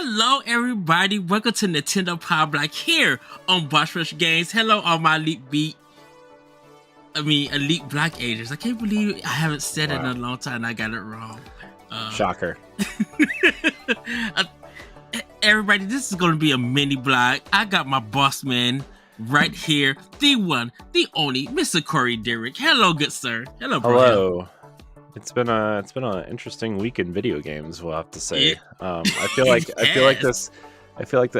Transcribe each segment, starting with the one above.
Hello, everybody. Welcome to Nintendo Pow Block here on Boss Rush Games. Hello, all my elite block agents. I can't believe I haven't said it in a long time. I got it wrong. Shocker. Everybody, this is going to be a mini block. I got my boss man right here, the one, the only, Mr. Corey Dirrig. Hello, good sir. Hello, bro. Hello. It's been an interesting week in video games, we'll have to say. I feel like the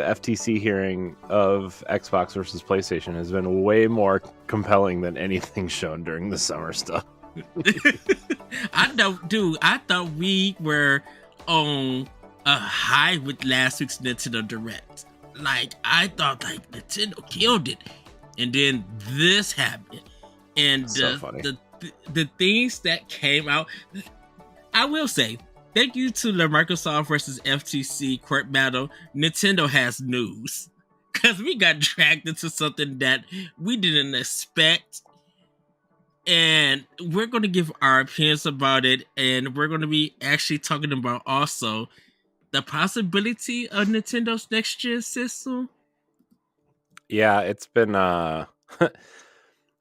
FTC hearing of Xbox versus PlayStation has been way more compelling than anything shown during the summer stuff. I know, dude. I thought we were on a high with last week's Nintendo Direct. Like, I thought Nintendo killed it, and then this happened, and So funny. the things that came out. I will say thank you to the Microsoft versus FTC court battle. Nintendo has news, because we got dragged into something that we didn't expect. And we're going to give our opinions about it. And we're going to be actually talking about also the possibility of Nintendo's next gen system. Yeah, it's been a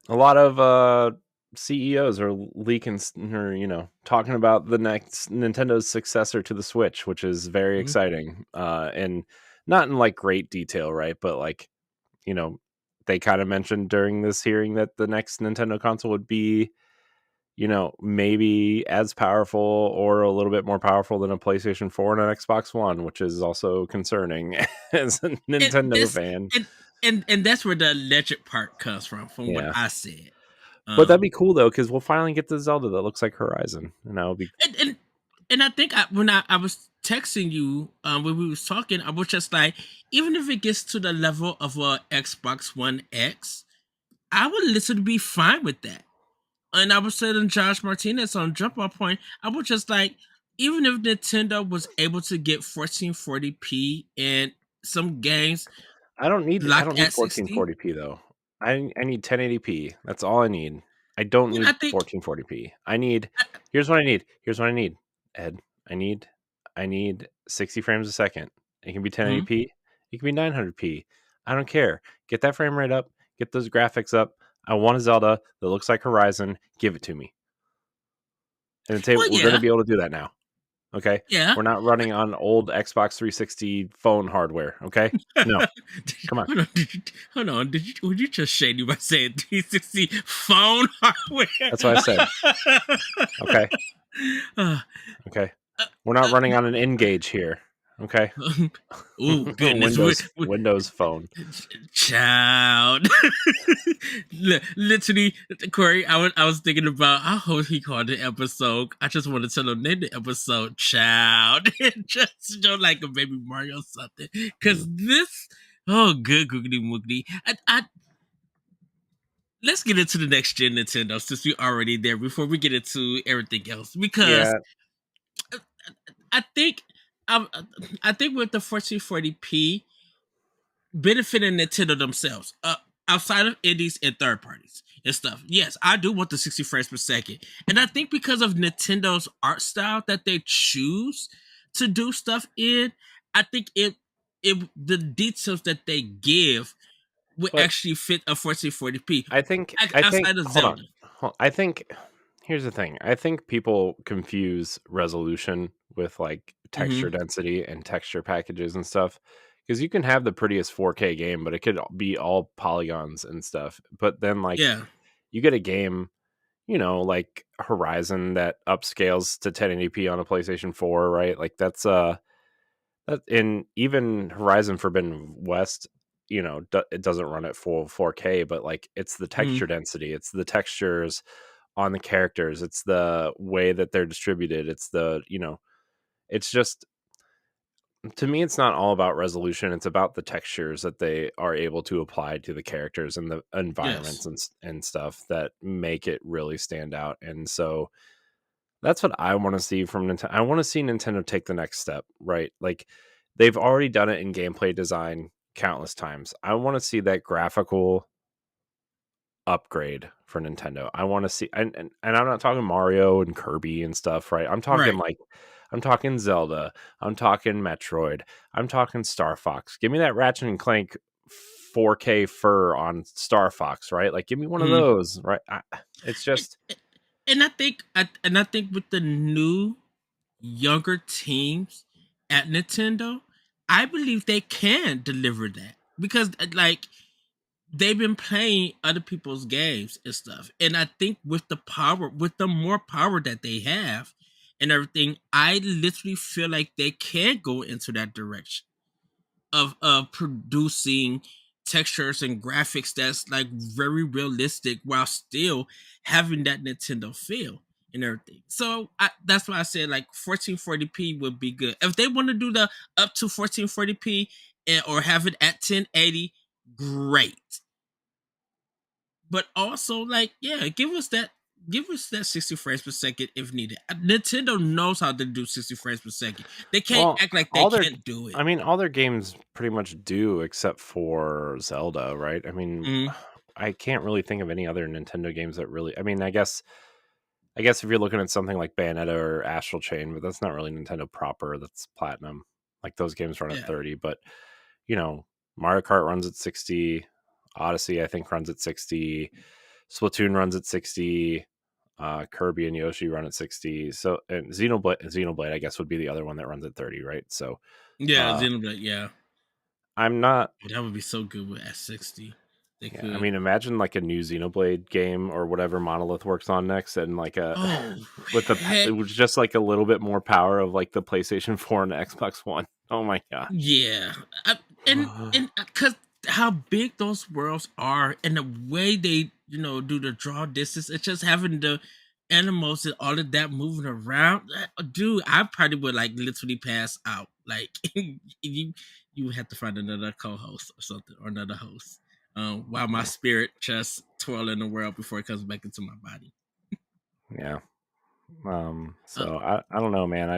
lot of CEOs are leaking or talking about the next Nintendo's successor to the Switch, which is very exciting. And not in like great detail, right? But like, they kind of mentioned during this hearing that the next Nintendo console would be, maybe as powerful or a little bit more powerful than a PlayStation 4 and an Xbox One, which is also concerning as a Nintendo fan. And that's where the alleged part comes from what I said. But that'd be cool though, because we'll finally get the Zelda that looks like Horizon, and that would be. And I think when I was texting you when we was talking, I was just like, even if it gets to the level of a Xbox One X, I would literally be fine with that. And I was telling Josh Martinez on Jump Off Point, I was just like, even if Nintendo was able to get 1440p and some games, I don't need 1440p though. I need 1080p. That's all I need. I don't need 1440p. Here's what I need. Ed, I need 60 frames a second. It can be 1080p. It can be 900p. I don't care. Get that frame rate up. Get those graphics up. I want a Zelda that looks like Horizon. Give it to me. And we're going to be able to do that now. Okay? Yeah. We're not running on old Xbox 360 phone hardware. Okay? No. Come on. Hold on. Would you just shade you by saying 360 phone hardware? That's what I said. Okay. Okay. We're not running on an N-Gage here. Okay. Oh goodness! Windows Phone. Child. Literally, Corey. I was thinking about how he called the episode. I just want to tell him name the episode "Child." Just like a baby Mario or something. Because this, good googly moogly. Let's get into the next gen Nintendo since we're already there before we get into everything else. Because I think with the 1440p benefiting Nintendo themselves, outside of indies and third parties and stuff. Yes, I do want the 60 frames per second, and I think because of Nintendo's art style that they choose to do stuff in, I think the details that they give would actually fit a 1440p. I think here's the thing. I think people confuse resolution with like texture density and texture packages and stuff, because you can have the prettiest 4K game, but it could be all polygons and stuff. But then you get a game, like Horizon that upscales to 1080p on a PlayStation 4, right? Like that's and even Horizon Forbidden West, it doesn't run at full 4K, but like it's the texture density, it's the textures on the characters, it's the way that they're distributed, it's the it's just, to me, it's not all about resolution. It's about the textures that they are able to apply to the characters and the environments and stuff that make it really stand out. And so that's what I want to see from Nintendo. I want to see Nintendo take the next step, right? Like they've already done it in gameplay design countless times. I want to see that graphical upgrade for Nintendo. I want to see, and I'm not talking Mario and Kirby and stuff, right? I'm talking like I'm talking Zelda. I'm talking Metroid. I'm talking Star Fox. Give me that Ratchet and Clank 4K fur on Star Fox, right? Like, give me one of Mm-hmm. those, right? It's just, And I think with the new younger teams at Nintendo, I believe they can deliver that because like they've been playing other people's games and stuff. And I think with the more power that they have and everything, I literally feel like they can go into that direction of producing textures and graphics that's like very realistic while still having that Nintendo feel and everything. So that's why I said like 1440p would be good. If they want to do the up to 1440p or have it at 1080, great. But also like yeah, give us that 60 frames per second if needed. Nintendo knows how to do 60 frames per second. They can't well, act like they can't do it. all their games pretty much do except for Zelda, right? I mean, Mm-hmm. I can't really think of any other Nintendo games that really, I mean, I guess if you're looking at something like Bayonetta or Astral Chain, but that's not really Nintendo proper. That's Platinum. Like those games run at Yeah. 30, but you know, Mario Kart runs at 60. Odyssey, I think, runs at 60. Splatoon runs at 60. Kirby and Yoshi run at 60. So, and Xenoblade, I guess, would be the other one that runs at 30, right? So, Yeah, uh, Xenoblade, yeah. I'm not. That would be so good with S60. They Yeah, I could. mean, imagine like a new Xenoblade game or whatever Monolith works on next, and like a Oh, it heck was just like a little bit more power of like the PlayStation 4 and the Xbox One. Oh my god! yeah. And because how big those worlds are and the way they, do the draw distance, it's just having the animals and all of that moving around. Dude, I probably would like literally pass out. Like, you would have to find another co-host or something or another host. While my spirit just twirl in the world before it comes back into my body. Yeah. Uh, So I don't know, man.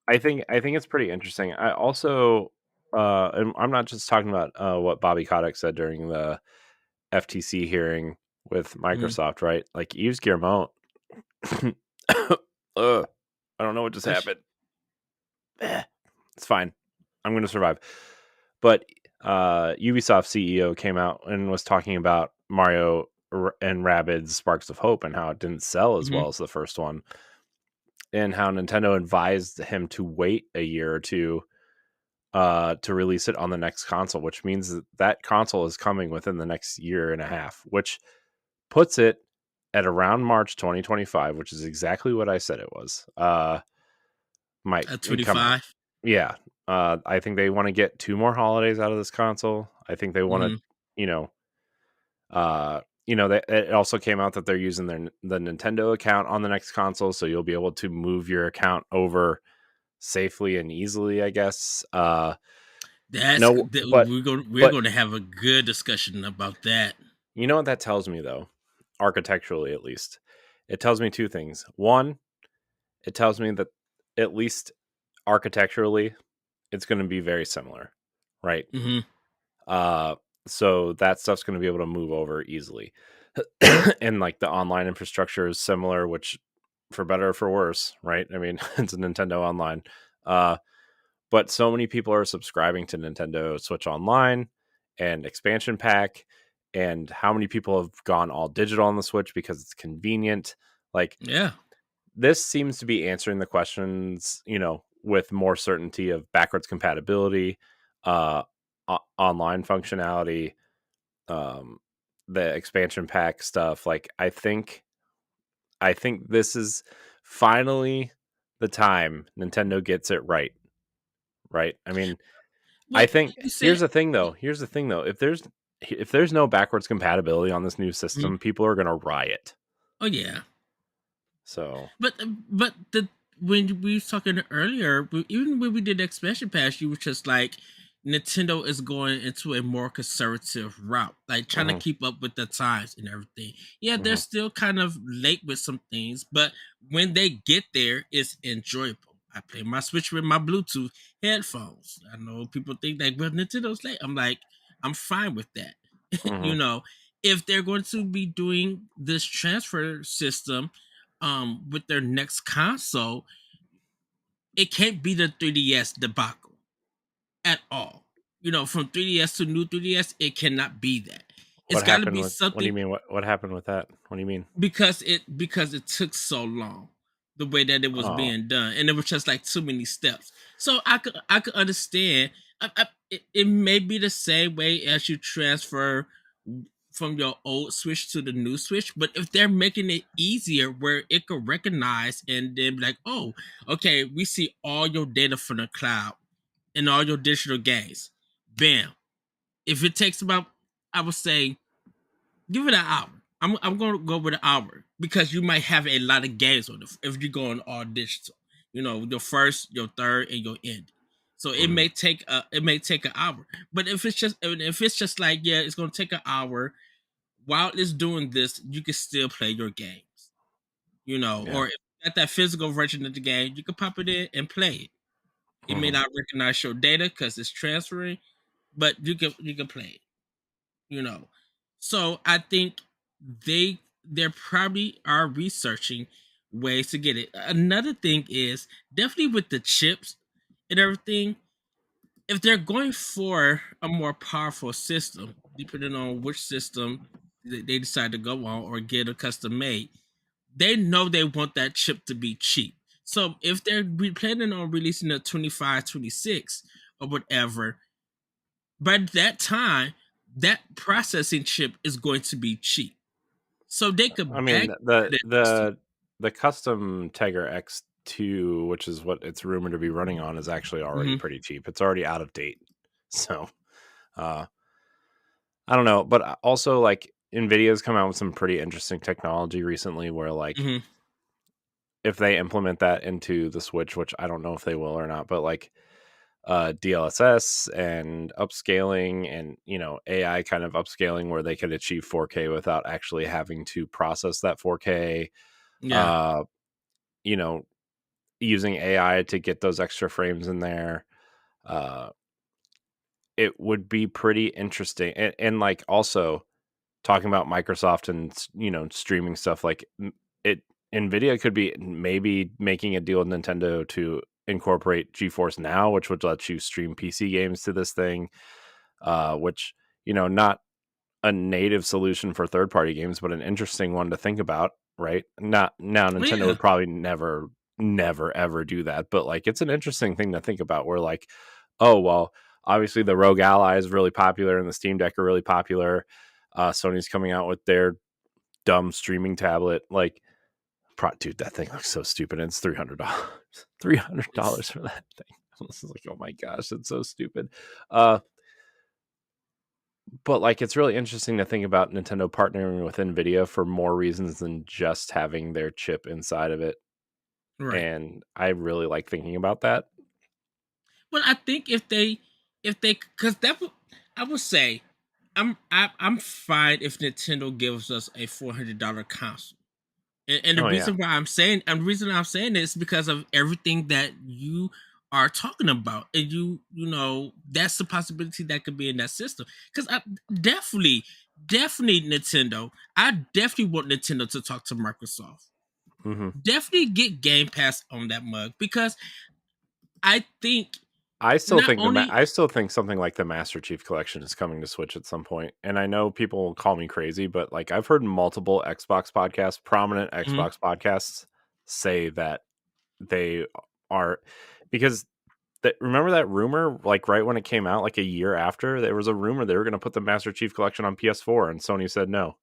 I think it's pretty interesting. I also and I'm not just talking about what Bobby Kotick said during the FTC hearing with mm, Microsoft, right? Like Yves Guillemot. I don't know what just happened. It's fine. I'm going to survive. But Ubisoft CEO came out and was talking about Mario and Rabbids Sparks of Hope and how it didn't sell as mhm. well as the first one, and how Nintendo advised him to wait a year or two to release it on the next console, which means that console is coming within the next year and a half, which puts it at around March 2025, which is exactly what I said it was. Might At come out. 25. Yeah. I think they want to get 2 more holidays out of this console. I think they want to, Hmm. you know, it also came out that they're using the Nintendo account on the next console, so you'll be able to move your account over safely and easily, I guess. No, We're but going to have a good discussion about that. you know what that tells me though, architecturally at least. It tells me two things. One, it tells me that at least architecturally it's going to be very similar, right? Hmm. Uh, so that stuff's going to be able to move over easily. And like the online infrastructure is similar, which for better or for worse, right? I mean, it's a Nintendo Online. Uh, but so many people are subscribing to Nintendo Switch Online and expansion pack, and how many people have gone all digital on the Switch because it's convenient. Like, Yeah. this seems to be answering the questions, with more certainty of backwards compatibility, uh, online functionality, um, the expansion pack stuff. Like, I think this is finally the time Nintendo gets it right. Right? I mean, I Well, think like you said. here's the thing though. Here's the thing though. If there's no backwards compatibility on this new Mhm. system, people are gonna riot. Oh yeah. So, But the when we was talking earlier, even when we did the expansion pass, you were just like, Nintendo is going into a more conservative route, like trying to mhm, keep up with the times and everything. Yeah, they're mhm, still kind of late with some things, but when they get there, it's enjoyable. I play my Switch with my Bluetooth headphones. I know people think like, well, Nintendo's late. I'm like, I'm fine with that. you mhm. know, if they're going to be doing this transfer system, with their next console, it can't be the 3DS debacle at all. From 3DS to new 3DS, it cannot be that. It's What got to happened be with? What do you something mean? What happened with that? What do you mean? because it took so long, the way that it was Oh, being done, and it was just like too many steps. So I could understand. It may be the same way as you transfer from your old Switch to the new Switch, but if they're making it easier where it could recognize and then be like, oh, okay, we see all your data from the cloud and all your digital games. Bam. If it takes about, I would say, give it an hour. I'm going to go with an hour because you might have a lot of games on it if you go on all digital. Your first, your third, and your end. So mhm. it may take an hour. But if it's just like, yeah, it's going to take an hour. While it's doing this, you can still play your games. Yeah. Or if you got that physical version of the game, you can pop it in and play it. It may Mhm. not recognize your data because it's transferring, but you can play it. you know. So I think they probably are researching ways to get it. Another thing is definitely with the chips and everything, if they're going for a more powerful system, depending on which system they decide to go on or get a custom made, they know they want that chip to be cheap. So if they're planning on releasing a 25, 26 or whatever, by that time, that processing chip is going to be cheap. So they I could mean, back that system. the custom Tegra X2, which is what it's rumored to be running on, is actually already Hmm. pretty cheap. It's already out of date. So, uh, I don't know, but also like Nvidia's come out with some pretty interesting technology recently where like Hmm. if they implement that into the Switch, which I don't know if they will or not, but like DLSS and upscaling and AI kind of upscaling where they could achieve 4K without actually having to process that 4K. Yeah. Uh, you know, using AI to get those extra frames in there. Uh, it would be pretty interesting, and like also talking about Microsoft and streaming stuff like it. Nvidia could be maybe making a deal with Nintendo to incorporate GeForce Now, which would let you stream PC games to this thing. Which not a native solution for third party games, but an interesting one to think about. Right? Not now, Oh, Nintendo yeah. would probably never ever do that, but like it's an interesting thing to think about. Where like, oh well, obviously the Rogue Ally is really popular and the Steam Deck are really popular. Sony's coming out with their dumb streaming tablet. Like, dude, that thing looks so stupid. And it's $300. $300 for that thing. This is like, oh my gosh, it's so stupid. But like, it's really interesting to think about Nintendo partnering with Nvidia for more reasons than just having their chip inside of it. Right. And I really like thinking about that. But I think if they because I would say I'm fine if Nintendo gives us a $400 console. And the Oh yeah. reason why the reason I'm saying this is because of everything that you are talking about, and that's the possibility that could be in that system. Because I definitely Nintendo. I definitely want Nintendo to talk to Microsoft. Hmm. Definitely get Game Pass on that mug because I think not I only. still think something like the Master Chief Collection is coming to Switch at some point. And I know people will call me crazy, but like I've heard multiple Xbox podcasts, prominent Mhm, Xbox podcasts, say that they are because remember that rumor like right when it came out like a year after there was a rumor they were going to put the Master Chief Collection on PS4 and Sony said no,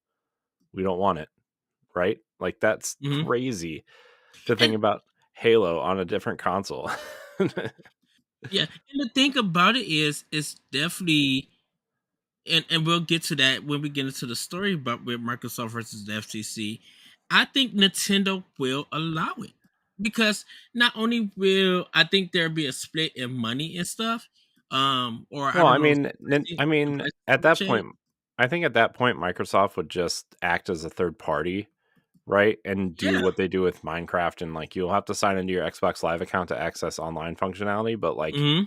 we don't want it, right? Like that's mhm. crazy to think And about Halo on a different console. yeah, and the thing about it is, it's definitely, and we'll get to that when we get into the story about with Microsoft versus the FTC. I think Nintendo will allow it because not only will I think there'll be a split in money and stuff, or I Well, don't know, I the mean, pricing at will that change. point, I think at that point, Microsoft would just act as a third party, right? And do Yeah. what they do with Minecraft. And like, you'll have to sign into your Xbox Live account to access online functionality, but like, Hmm.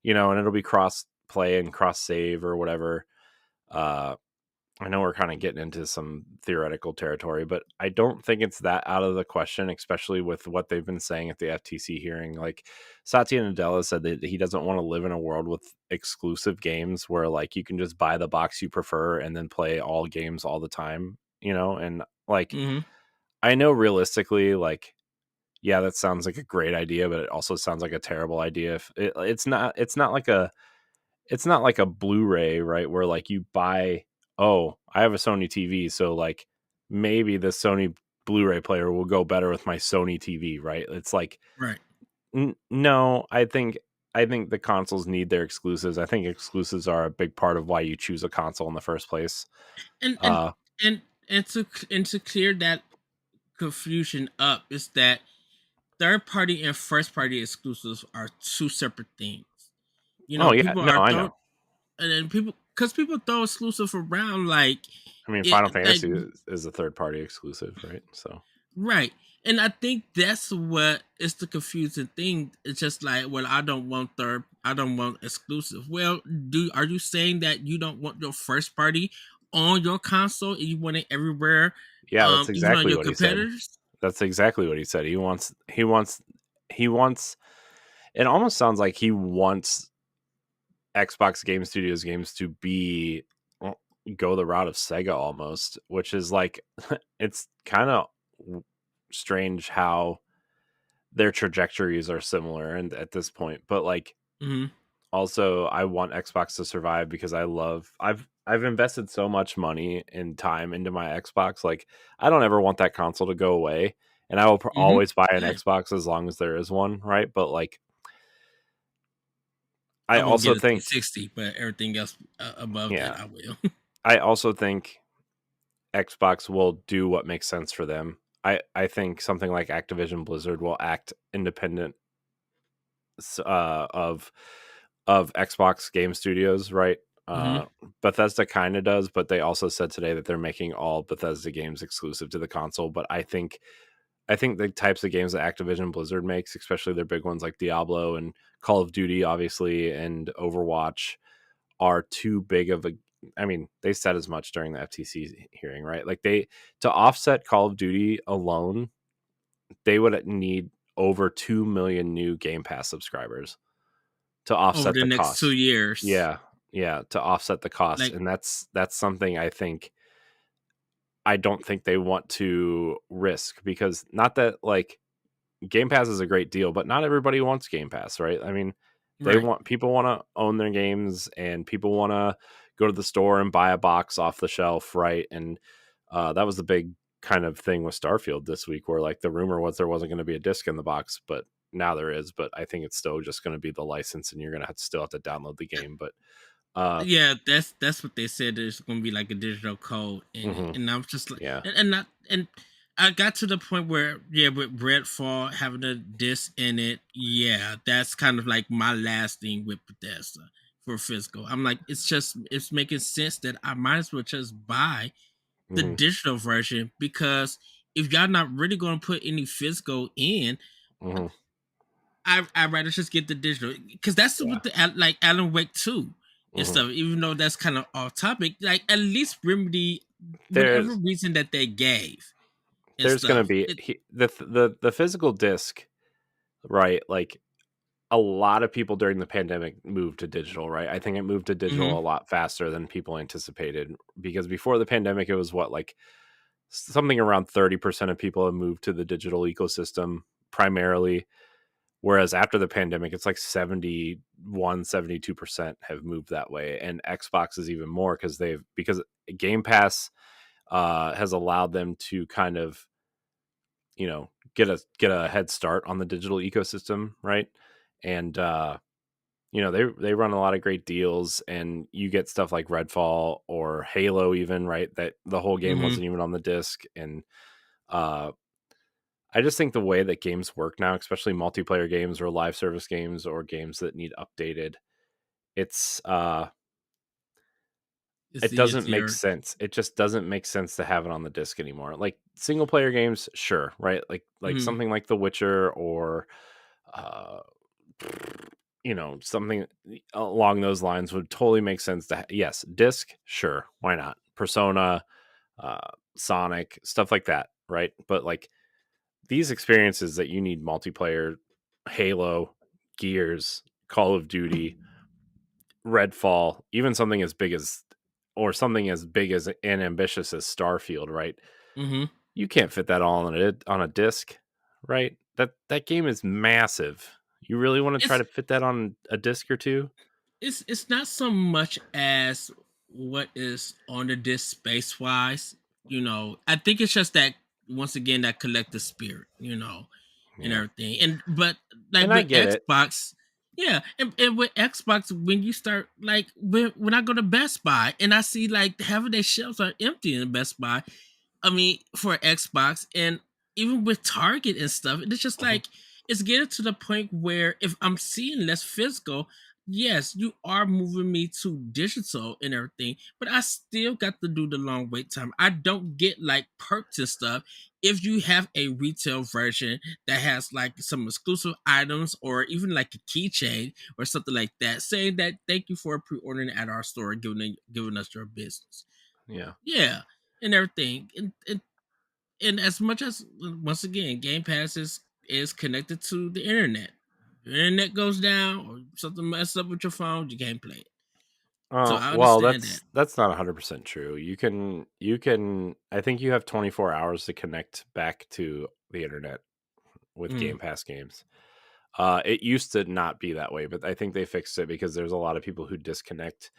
and it'll be cross play and cross save or whatever. Uh, I know we're kind of getting into some theoretical territory, but I don't think it's that out of the question, especially with what they've been saying at the FTC hearing. Like Satya Nadella said that he doesn't want to live in a world with exclusive games where like you can just buy the box you prefer and then play all games all the time, and like Mm-hmm. I know realistically, like, yeah, that sounds like a great idea, but it also sounds like a terrible idea. If it's not like a Blu-ray, right? Where like you buy, oh, I have a Sony TV, so like maybe the Sony Blu-ray player will go better with my Sony TV, right? It's like, Right. no, I think the consoles need their exclusives. I think exclusives are a big part of why you choose a console in the first place. And and Uh, and and to clear that confusion up is that third party and first party exclusives are two separate things. oh yeah, People no, are I throwing know. and then people throw exclusive around like I mean, it Final like Fantasy is a third party exclusive, right? So right. And I think that's what is the confusing thing. It's just like, well, I don't want exclusive. Well, are you saying that you don't want your first party on your console and you want it everywhere, yeah, that's even on exactly your what he said. competitors? That's exactly what he said. He wants. It almost sounds like he wants Xbox Game Studios games to be go the route of Sega almost, which is like it's kind of strange how their trajectories are similar and at this point, but like Mm-hmm. also I want Xbox to survive because I've invested so much money and time into my Xbox. Like I don't ever want that console to go away, and I will Mm-hmm. always buy an Yeah. Xbox as long as there is one, right? But like I I won't get also a think 360, but everything else above that, yeah, I will. I also think Xbox will do what makes sense for them. I think something like Activision Blizzard will act independent of Xbox Game Studios, right? Mm-hmm. Uh, Bethesda kind of does, but they also said today that they're making all Bethesda games exclusive to the console. But I think the types of games that Activision Blizzard makes, especially their big ones like Diablo and Call of Duty, obviously, and Overwatch, are too big of a. I mean, they said as much during the FTC hearing, right? Like to offset Call of Duty alone, they would need over 2 million new Game Pass subscribers to Over offset the the next two cost. years. Yeah, yeah, to offset the cost, Like, and that's something I don't think they want to risk because not that like Game Pass is a great deal, but not everybody wants Game Pass, right? I mean, right. people want to own their games and people want to go to the store and buy a box off the shelf, right? And that was the big kind of thing with Starfield this week, where like the rumor was there wasn't going to be a disc in the box, but now there is. But I think it's still just going to be the license, and you're going to still have to download the game. But uh, Yeah, that's what they said. There's gonna be like a digital code in it, mhm, and I'm just like, yeah, and not and I got to the point where yeah, with Redfall having a disc in it, yeah, that's kind of like my last thing with Bethesda for physical. I'm like, it's making sense that I might as well just buy the hmm digital version because if y'all not really gonna put any physical in, hmm I'd rather just get the digital because that's yeah, what like Alan Wake 2 and hmm stuff. Even though that's kind of off topic, like at least remedy whatever there's reason that they gave and there's going to stuff. be the physical disc, right? Like a lot of people during the pandemic moved to digital, right? I think it moved to Mm-hmm. digital a lot faster than people anticipated because before the pandemic, it was what, like something around 30% of people have moved to the digital ecosystem primarily. Whereas after the pandemic, it's like 72% have moved that way. And Xbox is even more because Game Pass has allowed them to kind of, get a head start on the digital ecosystem, right? And they run a lot of great deals, and you get stuff like Redfall or Halo, even, right? That the whole game Mm-hmm. wasn't even on the disc, and uh, I just think the way that games work now, especially multiplayer games or live service games or games that need updated, it's It's it doesn't make easier. sense. It just doesn't make sense to have it on the disc anymore. Like single player games, sure, right? Like Mm-hmm. something like The Witcher or uh something along those lines would totally make sense to yes, disc, sure, why not? Persona, Sonic, stuff like that, right? But like these experiences that you need multiplayer, Halo, Gears, Call of Duty, Redfall, even something as big as and ambitious as Starfield, right? Mm-hmm. You can't fit that all on a disc, right? That game is massive. You really want to try It's to fit that on a disc or two? it's not so much as what is on the disc space wise. I think it's just that once again that collective spirit, and Yeah. everything. And but like And I with get it. Xbox, yeah, and with Xbox, when you start like when I go to Best Buy and I see like having their shelves are empty in Best Buy, I mean, for Xbox and even with Target and stuff, it's just Mhm. like it's getting to the point where if I'm seeing less physical, yes, you are moving me to digital and everything, but I still got to do the long wait time. I don't get like perks and stuff if you have a retail version that has like some exclusive items or even like a keychain or something like that, saying that thank you for pre-ordering at our store, giving us your business. Yeah. Yeah, and everything. And as much as once again, Game Pass is connected to the internet. If your internet goes down or something messed up with your phone, you can't play it. So I Well, understand that. that's not 100% true. You can I think you have 24 hours to connect back to the internet with Mm. Game Pass games. It used to not be that way, but I think they fixed it because there's a lot of people who disconnect,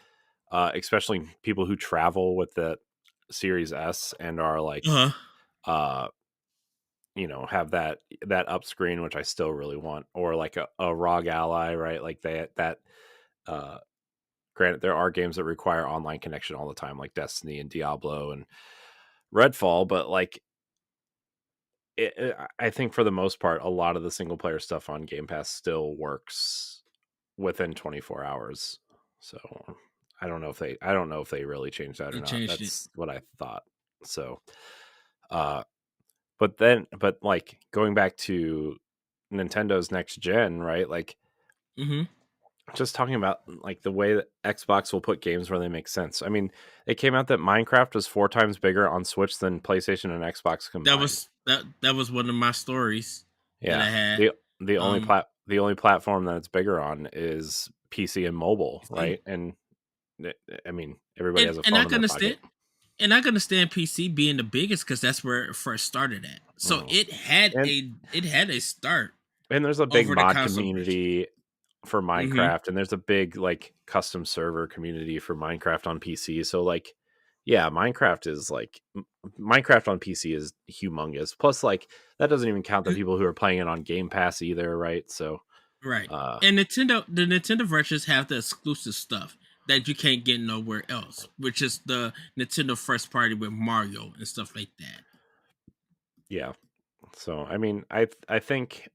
especially people who travel with the Series S and are like, Uh-huh. uh, have that up screen, which I still really want, or like a ROG Ally, right? Like that. Uh, Granted, there are games that require online connection all the time, like Destiny and Diablo and Redfall, but like I think for the most part, a lot of the single player stuff on Game Pass still works within 24 hours. So I don't know if they really changed that or They not. changed it. That's what I thought. So, uh, but like going back to Nintendo's next gen, right? Like Mm-hmm. just talking about like the way that Xbox will put games where they make sense. I mean, it came out that Minecraft was 4 times bigger on Switch than PlayStation and Xbox combined. That was one of my stories that Yeah. I had. The the only platform that it's bigger on is PC and mobile, PC. right? And I mean, everybody And has a and I phone in can their understand pocket. and I can understand PC being the biggest because that's where it first started at. So Mm. And it had a start there's a big over the mod console version. community for Mm-hmm. Minecraft, and there's a big like custom server community for Minecraft on PC. So like, yeah, Minecraft on PC is humongous. Plus, like that doesn't even count the people who are playing it on Game Pass either, right? So, Right. uh, And the Nintendo versions have the exclusive stuff that you can't get nowhere else, which is the Nintendo first party with Mario and stuff like that. yeah. So I mean, I think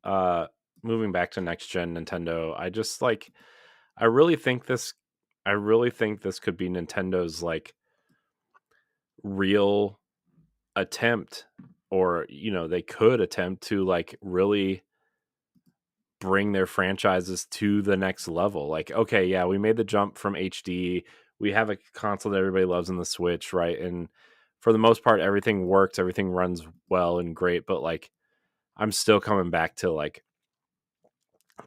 moving back to next gen Nintendo, I really think this I really think this could be Nintendo's like real attempt, or they could attempt to like really bring their franchises to the next level. Like, okay, yeah, we made the jump from HD, we have a console that everybody loves in the Switch, right? And for the most part everything works, everything runs well and great, but like I'm still coming back to like,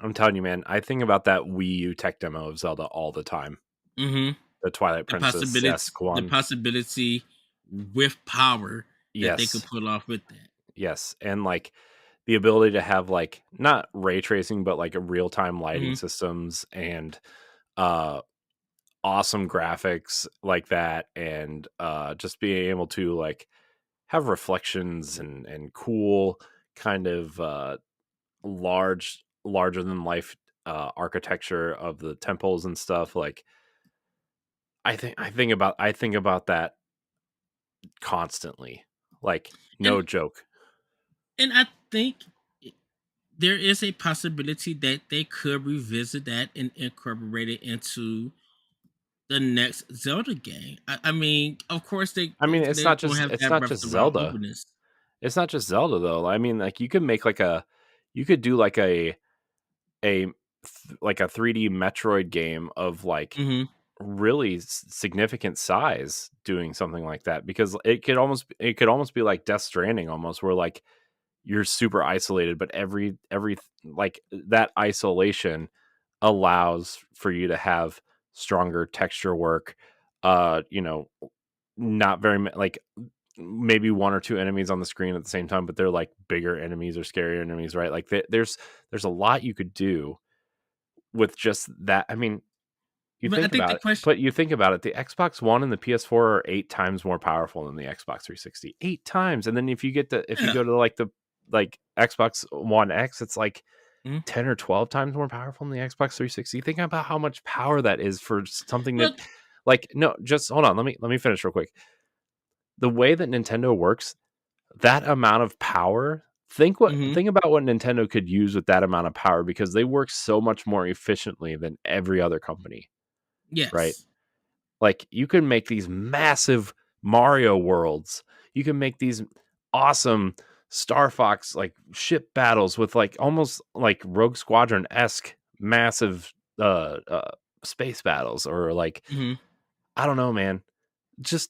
I'm telling you, man, I think about that Wii U tech demo of Zelda all the time, Mm-hmm. the Twilight Princess esque The one. possibility with power that they could Yes, pull off with that. yes, and like the ability to have like not ray tracing but like a real-time lighting Mm-hmm. systems and uh awesome graphics like that, and just being able to like have reflections and cool kind of larger than life architecture of the temples and stuff. Like I think about that constantly, like And no joke. and I think there is a possibility that they could revisit that and incorporate it into the next Zelda game. I mean, of course I mean, they're gonna have to it's have not Breath of just the Wild Zelda. openness. It's not just Zelda though. I mean, like you could make like you could do like a 3D Metroid game of like Mm-hmm. really significant size doing something like that, because it could almost be like Death Stranding almost, where like you're super isolated, but every like that isolation allows for you to have stronger texture work. Not very like maybe one or two enemies on the screen at the same time, but they're like bigger enemies or scarier enemies, right? Like there's a lot you could do with just that. I mean, you But I think think about the it, question. but you think about it, the Xbox One and the PS4 are 8 times more powerful than the Xbox 360. 8 times. And then if you Yeah. go to like Xbox One X, it's like Mm-hmm. 10 or 12 times more powerful than the Xbox 360. Think about how much power that is for something that, Well, like, no, just hold on. Let me finish real quick. The way that Nintendo works, that amount of power, mm-hmm. think about what Nintendo could use with that amount of power, because they work so much more efficiently than every other company, right? Yes. Like, you can make these massive Mario worlds. You can make these awesome Star Fox like ship battles with like almost like Rogue Squadron-esque massive space battles, or like, Mm-hmm. I don't know, man. Just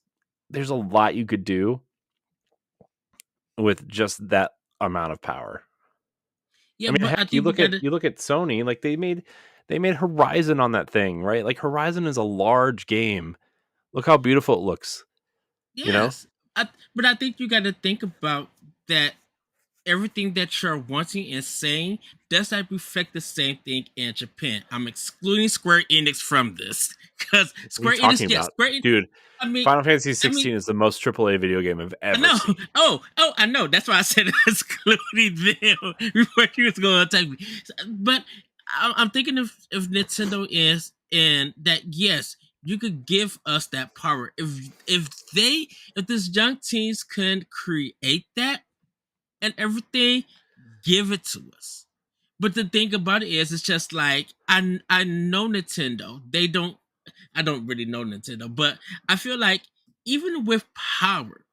there's a lot you could do with just that amount of power. Yeah, I mean, but heck, I think you gotta. you look at Sony, like they made Horizon on that thing, right? Like, Horizon is a large game. Look how beautiful it looks, you know? Yes, but I think you gotta think about that. Everything that you're wanting and saying does not reflect the same thing in Japan. I'm excluding Square Enix from this because What are you Square Enix, talking yes, about? Square. Dude, I mean, Final Fantasy I mean, 16 is the most AAA video game I've I ever know. seen. Oh, I know. That's why I said excluding them before you was going to attack me. But I'm thinking if Nintendo is and that yes, you could give us that power if this young teens can create that and everything, give it to us. But the thing about it is, it's just like I know Nintendo. They don't. I don't really know Nintendo, but I feel like even with power,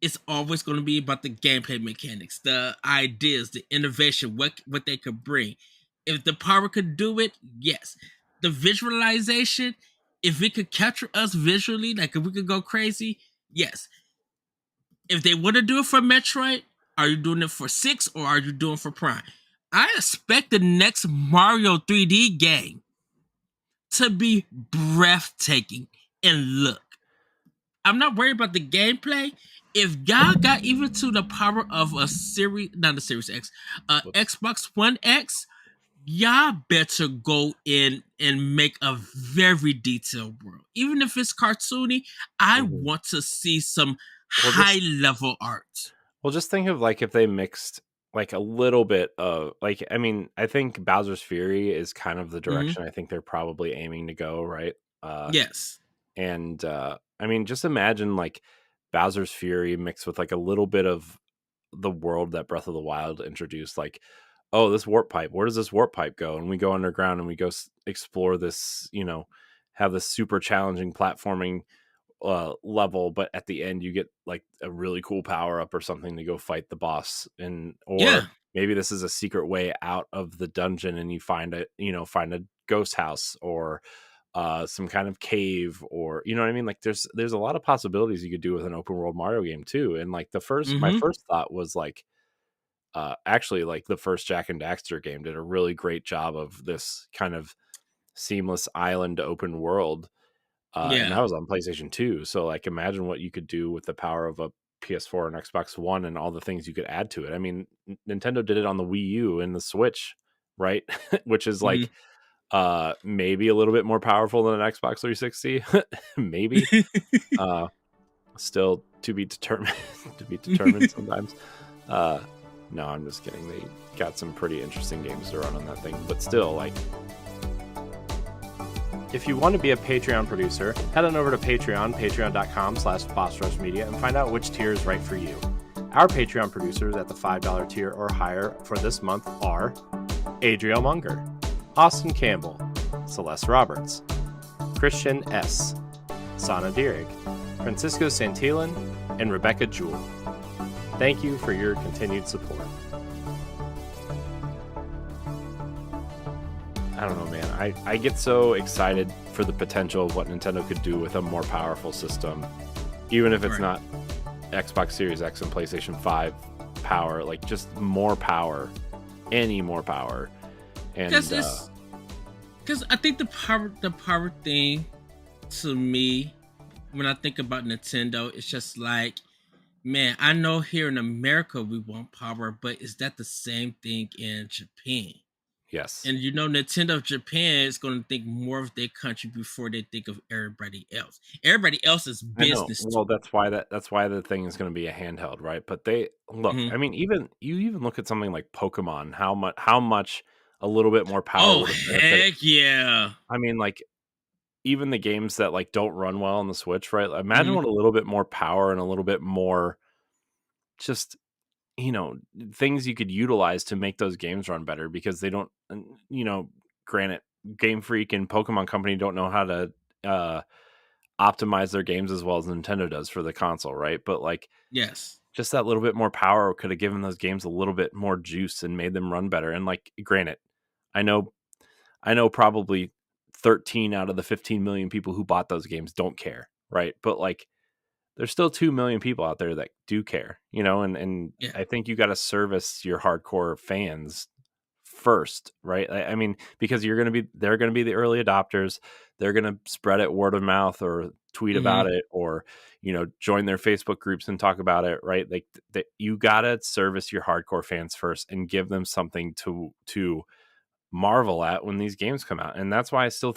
it's always going to be about the gameplay mechanics, the ideas, the innovation, what they could bring. If the power could do it, yes. The visualization, if it could capture us visually, like if we could go crazy, yes. If they want to do it for Metroid, are you doing it for 6 or are you doing it for Prime? I expect the next Mario 3D game to be breathtaking and look. I'm not worried about the gameplay. If y'all got even to the power of a series, not a Series X, Whoops. Xbox One X, y'all better go in and make a very detailed world. Even if it's cartoony, I Mhm. want to see some Well, high level art. just think of like if they mixed like a little bit of like, I mean, I think Bowser's Fury is kind of the Mm-hmm. direction I think they're probably aiming to go, right? Yes. And I mean, just imagine like Bowser's Fury mixed with like a little bit of the world that Breath of the Wild introduced. Like, oh, this warp pipe, where does this warp pipe go? And we go underground and we go explore this, have this super challenging platforming level, but at the end you get like a really cool power up or something to go fight the boss. And Yeah. or maybe this is a secret way out of the dungeon and you find a ghost house, or some kind of cave, or you know what I mean? Like there's a lot of possibilities you could do with an open world Mario game too. And like my Mm-hmm. first thought was like, actually, like the first Jack and Daxter game did a really great job of this kind of seamless island open world, and that Yeah. was on PlayStation 2. So like, imagine what you could do with the power of a PS4 and Xbox One and all the things you could add to it. I mean, Nintendo did it on the Wii U and the Switch, right? Which is like maybe a little bit more powerful than an Xbox 360, maybe. Uh, Still to be determined. To be determined sometimes. No, I'm just kidding. They got some pretty interesting games to run on that thing, but still, like, if you want to be a Patreon producer, head on over to Patreon, patreon.com/BossRushMedia, and find out which tier is right for you. Our Patreon producers at the $5 tier or higher for this month are Adriel Munger, Austin Campbell, Celeste Roberts, Christian S., Sana Dirrig, Francisco Santillan, and Rebecca Jewell. Thank you for your continued support. I don't know, man. I get so excited for the potential of what Nintendo could do with a more powerful system, even if it's Right. not Xbox Series X and PlayStation 5 power, like just more power, any more power. Because And it's because I think the power thing to me when I think about Nintendo, it's just like, man, I know here in America we want power, but is that the same thing in Japan? yes, And Nintendo of Japan is going to think more of their country before they think of everybody else. Everybody else is I know. business to Well, that's why the thing is going to be a handheld, right? But they look. them. I mean, even look at something like Pokemon. How much a little bit more power Oh would have benefited. heck yeah! I mean, like even the games that like don't run well on the Switch, right? Imagine Hmm. what a little bit more power and a little bit more just things you could utilize to make those games run better because they don't. Granted, Game Freak and Pokemon Company don't know how to uh, optimize their games as well as Nintendo does for the console, right? But like Yes. just that little bit more power could have given those games a little bit more juice and made them run better. And like, granted, I know, I know probably 13 out of the 15 million people who bought those games don't care, right? But like, there's still 2 million people out there that do care, and Yeah. I think you got to service your hardcore fans first, right? I mean, because they're going to be the early adopters. They're going to spread it word of mouth or tweet Hmm. about it or, join their Facebook groups and talk about it, right? Like that you got to service your hardcore fans first and give them something to marvel at when these games come out. And that's why I still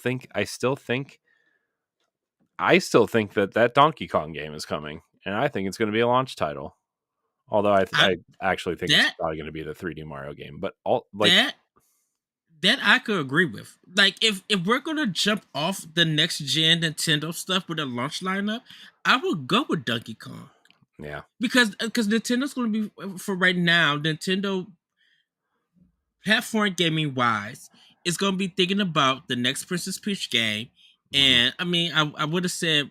think that Donkey Kong game is coming, and I think it's going to be a launch title. Although I I actually think it's that probably going to be the 3D Mario game, but all like, that that I could agree with. Like if we're gonna jump off the next gen Nintendo stuff with a launch lineup, I would go with Donkey Kong yeah, because Nintendo's gonna be for right now. Nintendo platform gaming wise is going to be thinking about the next Princess Peach game. hmm And I mean, I would have said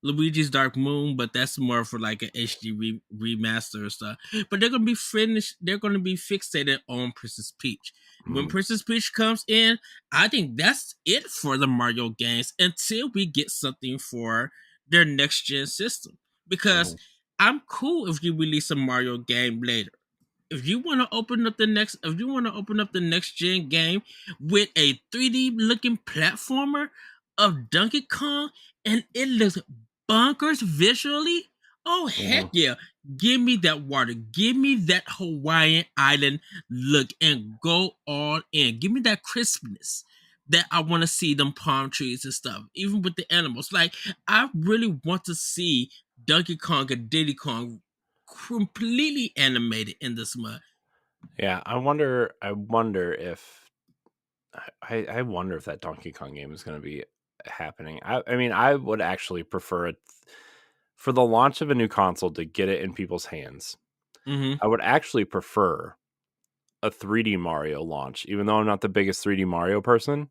Luigi's Dark Moon, but that's more for like an HD remaster or stuff. But they're going to be finished. They're going to be fixated on Princess Peach. When hmm Princess Peach comes in, I think that's it for the Mario games until we get something for their next gen system. Because hmm I'm cool if you release a Mario game later. If you want to open up the next gen game with a 3D looking platformer of Donkey Kong and it looks bonkers visually, oh heck hmm yeah. Give me that water. Give me that Hawaiian island look and go all in. Give me that crispness that I want to see them palm trees and stuff, even with the animals. Like, I really want to see Donkey Kong and Diddy Kong completely animated in this mud. yeah. I wonder if that Donkey Kong game is going to be happening. I mean, I would actually prefer it for the launch of a new console to get it in people's hands. Mm-hmm. I would actually prefer a 3D Mario launch, even though I'm not the biggest 3D Mario person.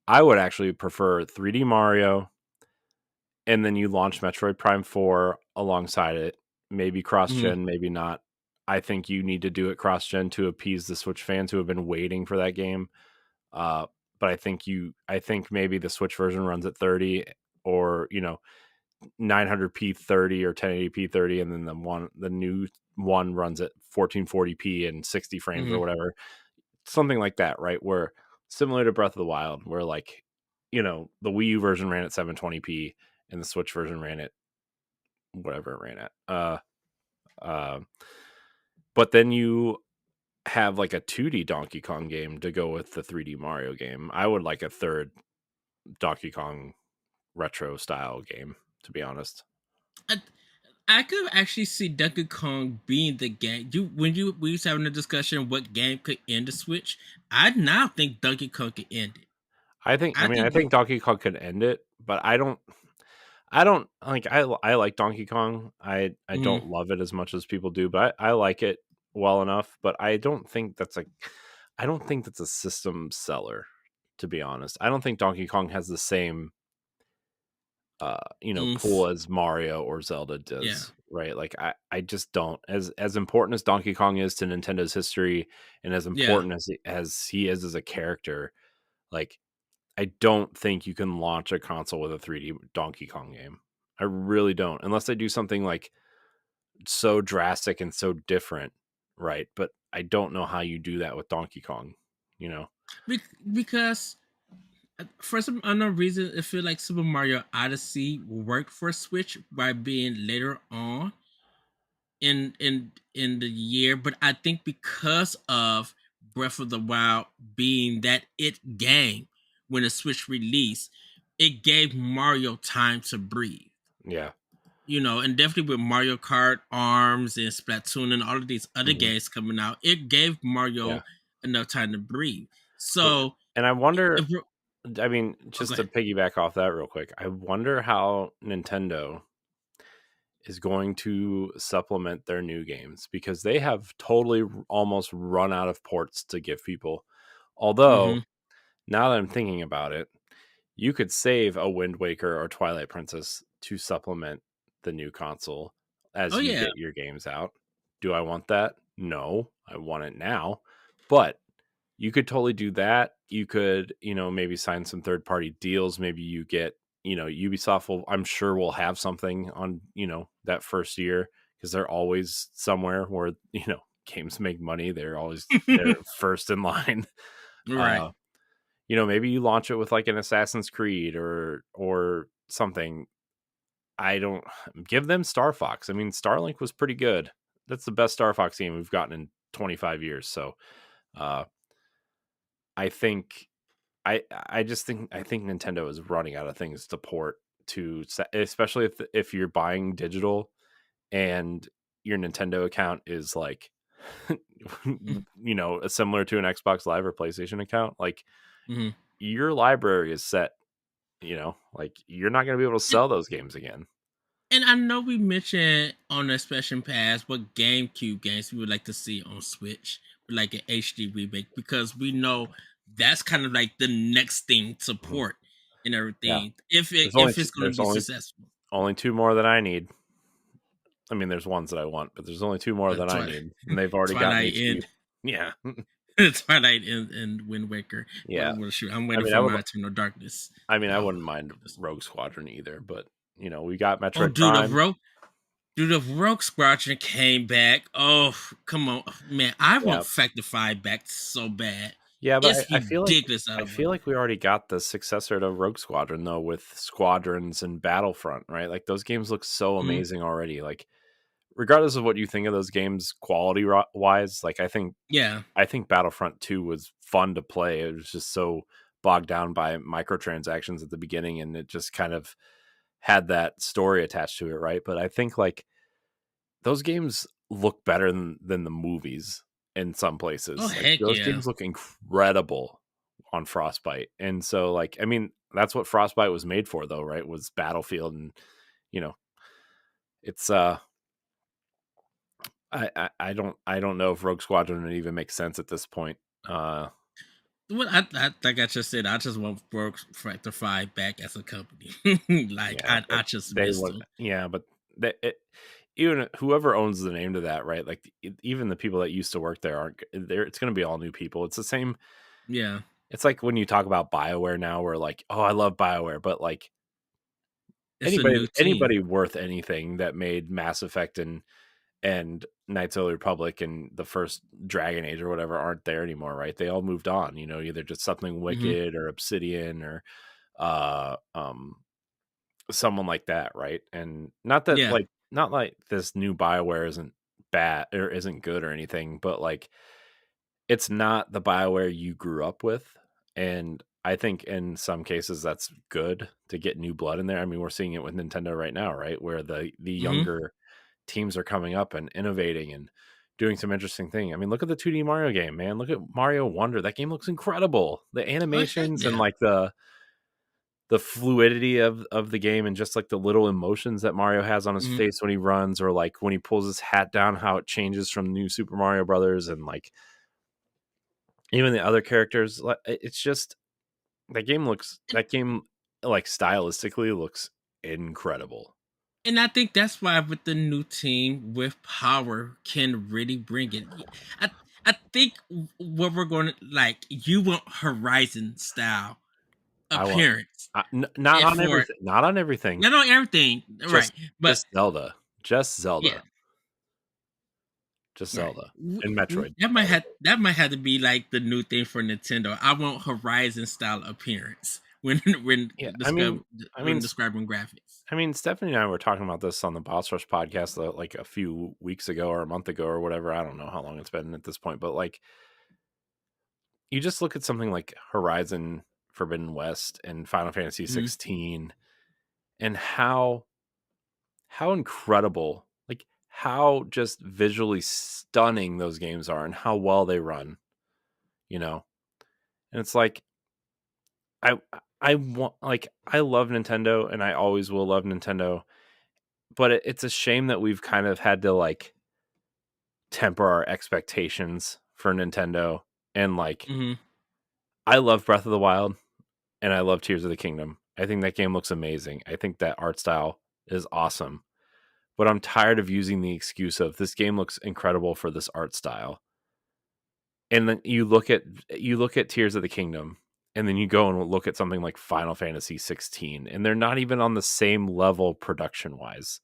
I would actually prefer 3D Mario, and then you launch Metroid Prime 4 alongside it. Maybe cross Mm-hmm. gen, maybe not. I think you need to do it cross gen to appease the Switch fans who have been waiting for that game. Uh, but I think maybe the Switch version runs at 30 or 900p 30 or 1080p 30, and then the new one runs at 1440p and 60 frames or Mm-hmm. whatever, something like that, right? Where similar to Breath of the Wild, where like the Wii U version ran at 720p and the Switch version ran at whatever it ran at. Uh, but then you have like a 2D Donkey Kong game to go with the 3D Mario game. I would like a third Donkey Kong retro style game, to be honest. I, I could actually see Donkey Kong being the game. We was having a discussion what game could end the Switch. I now think Donkey Kong could end it. I I mean, I think. think Donkey Kong could end it, but I don't like I like Donkey Kong. I Mm-hmm. don't love it as much as people do, but I like it well enough, but I don't think that's a system seller, to be honest. I don't think Donkey Kong has the same pull Oomph. as Mario or Zelda Yeah. does, right? Like I just don't, as important as Donkey Kong is to Nintendo's history and as Yeah. important as he is as a character. like I don't think you can launch a console with a 3D Donkey Kong game. I really don't, unless they do something like so drastic and so different, right? But I don't know how you do that with Donkey Kong, you know? Because for some unknown reason, I feel like Super Mario Odyssey worked for Switch by being later on in the year, but I think because of Breath of the Wild being that it game when the Switch released, it gave Mario time to breathe. Yeah. And definitely with Mario Kart, Arms, and Splatoon, and all of these other Mhm. games coming out, it gave Yeah. Mario enough time to breathe. Well, So, and I wonder, if we're, I mean, oh, go just to ahead. piggyback off that real quick, I wonder how Nintendo is going to supplement their new games because they have totally almost run out of ports to give people. Mm-hmm. Although, now that I'm thinking about it, you could save a Wind Waker or Twilight Princess to supplement the new console Oh as you yeah. get your games out. Do I want that? No, I want it now. But you could totally do that. You could, maybe sign some third party deals. Maybe you get, Ubisoft will, I'm sure, will have something on, that first year because they're always somewhere where, games make money. They're first in line. Right. Uh, maybe you launch it with like an Assassin's Creed or something. I don't give them Star Fox. I mean, Starlink was pretty good. That's the best Star Fox game we've gotten in 25 years. So, uh, I think I think Nintendo is running out of things to port to, especially if you're buying digital and your Nintendo account is like, similar to an Xbox Live or PlayStation account. Like Mm-hmm. your library is set. Like you're not going to be able to And, sell those games again. and I know we mentioned on the Expression Pass what GameCube games we would like to see on Switch, like an HD remake, because we know that's kind of like the next thing to Mhm. port and Yeah, everything. If it's going to there's be successful. only two more that I need. I mean, there's ones that I want, but there's only two more that I Twilight, need, and they've already gotten Twilight HD. and Yeah, Twilight and Wind Waker. yeah. Well, shoot, I'm I waiting mean, for my Eternal Darkness. I Uh, wouldn't mind Rogue Squadron either, but we got oh, Metroid Prime. dude, the Rogue Squadron came back. Oh, come on, man! I Yeah, want Factor 5 back so bad. yeah, but It's ridiculous out I of feel money. like we already got the successor to Rogue Squadron though, with Squadrons and Battlefront, right? Like those games look so Mm-hmm. amazing already. Like regardless of what you think of those games quality wise, like Yeah. I think Battlefront 2 was fun to play. It was just so bogged down by microtransactions at the beginning, and it just kind of had that story attached to it, right? But I think like those games look better than the movies in some Oh places. Like heck those yeah! games look incredible on Frostbite. And so like I mean, that's what Frostbite was made for though, right? Was Battlefield. And you know, it's I don't know if Rogue Squadron would even make sense at this point. Well, like I just said, I just want Rogue Factor 5 back as a company. Like Yeah, I but just they missed would. them. Yeah, but even whoever owns the name to that, right? Like even the people that used to work there aren't there. It's going to be all new people. It's the same. Yeah. It's like when you talk about BioWare now, we're like, oh, I love BioWare, but like It's a new team. anybody worth anything that made Mass Effect and Knights of the Republic and the first Dragon Age or whatever aren't there anymore, right? They all moved on. Either just something Hmm. Wicked or Obsidian or uh um someone like that, right? And Yeah. not like this new BioWare isn't bad or isn't good or anything, but like it's not the BioWare you grew up with. And I think in some cases that's good to get new blood in there. I mean, we're seeing it with Nintendo right now, right? Where the Hmm. younger teams are coming up and innovating and doing some interesting thing. I mean, look at the 2D Mario game, man. Look at Mario Wonder. That game looks incredible. The Oh heck animations and yeah. like the fluidity of the game and just like the little emotions that Mario has on his Hmm. face when he runs or like when he pulls his hat down, how it changes from New Super Mario Brothers and like even the other characters. Like it's just that game like stylistically looks incredible. And I think that's why with the new team with power can really bring it. I I think what we're going to like, you want Horizon style I want appearance. not And on for everything, not on everything. not on everything, right? Just But Zelda, just yeah, Zelda, just right. Zelda and Metroid. That might have to be like the new thing for Nintendo. I want Horizon style appearance Yeah, I mean, when describing graphics. Stephanie and I were talking about this on the Boss Rush podcast like a few weeks ago or a month ago or whatever. I don't know how long it's been at this point, but like you just look at something like Horizon Forbidden West and Final Fantasy Mm-hmm. 16 and how incredible, like how just visually stunning those games are and how well they run, you know. And it's like I I want, like, I love Nintendo and I always will love Nintendo, but it's a shame that we've kind of had to like temper our expectations for Nintendo. And like, Mm-hmm. I love Breath of the Wild and I love Tears of the Kingdom. I think that game looks amazing. I think that art style is awesome. But I'm tired of using the excuse of this game looks incredible for this art style. And then you look at Tears of the Kingdom, and then you go and look at something like Final Fantasy 16, and they're not even on the same level production wise.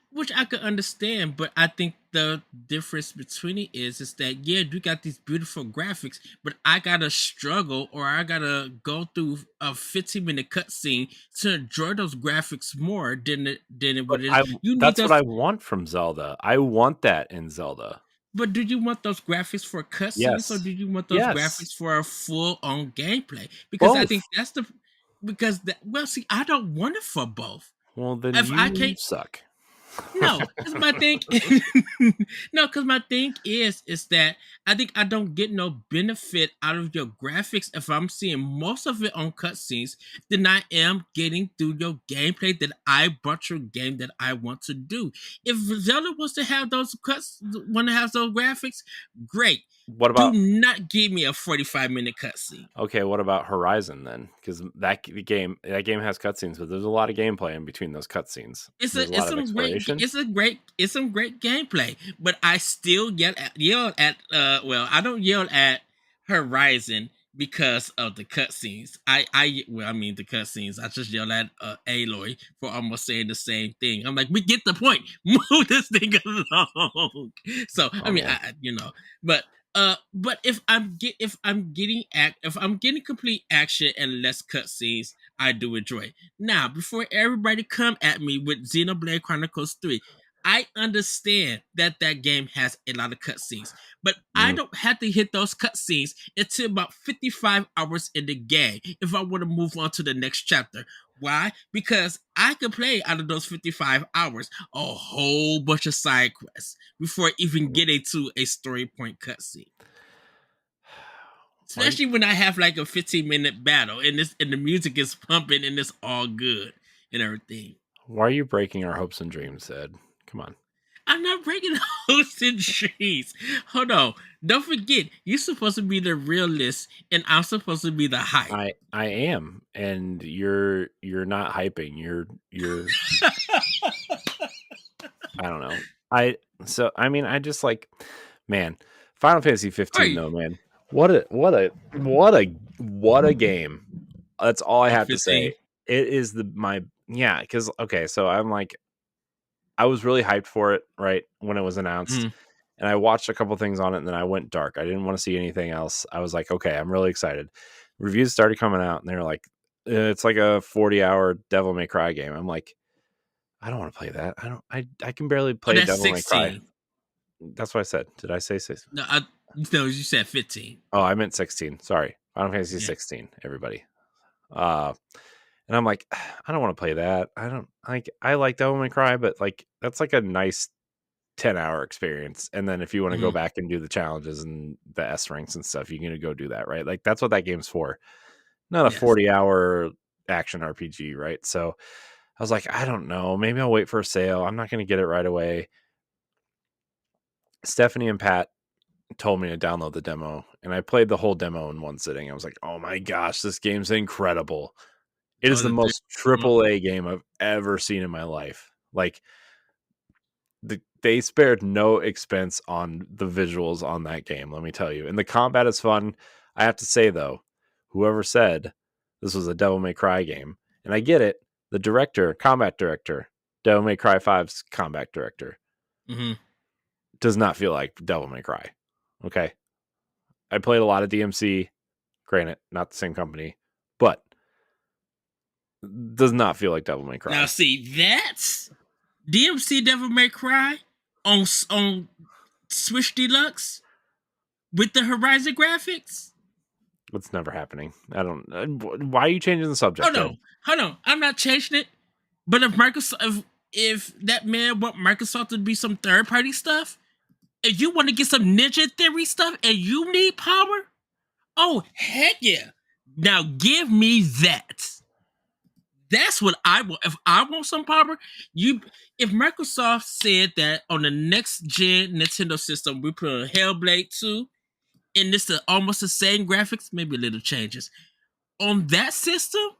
Which I could understand, but I think the difference between it is that yeah, you got these beautiful graphics, but I gotta struggle or I gotta go through a 15-minute cutscene to enjoy those graphics more than But what it is. You need that's what those, I want from Zelda. I want that in Zelda. but do you want those graphics for cutscenes or Yes. do you want those Yes. graphics for a full on gameplay? Because I think Both. that's the because that well, see, I don't want it for both. Well, then If I you can't suck. No, because my thing, no, because my thing is that I think I don't get no benefit out of your graphics if I'm seeing most of it on cutscenes than I am getting through your gameplay that I bought your game that I want to do. If Zelda wants to have those want to have those graphics, great. What Do about not give me a 45-minute cutscene. Okay, what about Horizon then? Because that game has cutscenes, but there's a lot of gameplay in between those cutscenes. There's a lot of exploration. It's some great gameplay, but I still yell at well, I don't yell at Horizon because of the cutscenes. I mean the cutscenes. I just yell at Aloy for almost saying the same thing. I'm like, we get the point. Move this thing along. So Oh I mean, man, but but if I'm getting complete action and less cutscenes, I do enjoy it. Now, before everybody come at me with Xenoblade Chronicles 3, I understand that that game has a lot of cutscenes, but I mm. don't have to hit those cutscenes until about 55 hours in the game if I want to move on to the next chapter. Why? Because I can play out of those 55 hours a whole bunch of side quests before even getting to a story point cutscene. Why? Especially when I have like a 15-minute battle and the music is pumping and it's all good and everything. Why are you breaking our hopes and dreams, Ed? Come on. I'm not breaking hopes and dreams. Hold on. Don't forget, you're supposed to be the realist and I'm supposed to be the hype. I am, and you're not hyping. You're I don't know. I just like, man, Final Fantasy Are 15 you? though, man. What a game. That's all I have to 15. say. It is yeah, because okay, so I'm like, I was really hyped for it, right, when it was announced. Mm-hmm. And I watched a couple things on it and then I went dark. I didn't want to see anything else. I was like, okay, I'm really excited. Reviews started coming out and they were like, it's like a 40-hour Devil May Cry game. I'm like, I don't want to play that. I can barely Oh, play that's Devil May Cry. 16. That's what I said. Did I say 6? No, you said 15. Oh, I meant 16. Sorry. Final Fantasy Yeah. 16, everybody. And I'm like, I don't want to play that. I like Devil May Cry, but like that's like a nice 10-hour experience. And then if you want to go Mm-hmm. back and do the challenges and the S ranks and stuff, you're gonna go do that, right? Like that's what that game's for. Not a Yes. 40-hour action RPG, right? So I was like, I don't know. Maybe I'll wait for a sale. I'm not gonna get it right away. Stephanie and Pat told me to download the demo, and I played the whole demo in one sitting. I was like, oh my gosh, this game's incredible. It is Oh, the the most triple A game I've ever seen in my life. Like, they spared no expense on the visuals on that game, let me tell you. And the combat is fun. I have to say, though, whoever said this was a Devil May Cry game, and I get it, the director, combat director, Devil May Cry 5's combat director, does not feel like Devil May Cry. Okay? I played a lot of DMC, granted, not the same company, but does not feel like Devil May Cry. Now, see, that's DMC Devil May Cry on Switch Deluxe with the Horizon graphics. It's never happening. I don't. Why are you changing the subject? Hold on. I'm not changing it. But if Microsoft, if that man want Microsoft to be some third party stuff, if you want to get some Ninja Theory stuff and you need power, oh heck yeah! Now give me that. That's what I want. If I want some power, if Microsoft said that on the next gen Nintendo system we put a Hellblade 2 and this is almost the same graphics, maybe a little changes. On that system,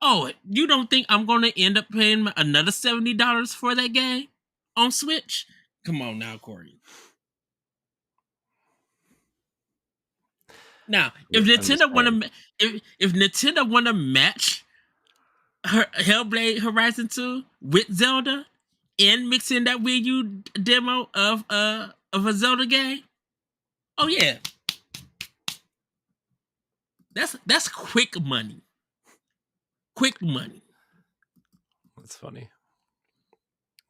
oh, you don't think I'm gonna end up paying another $70 for that game on Switch? Come on now, Corey. Now, if Nintendo want to match Hellblade Horizon 2 with Zelda and mix in that Wii U demo of a Zelda game, oh yeah, that's quick money. Quick money. That's funny.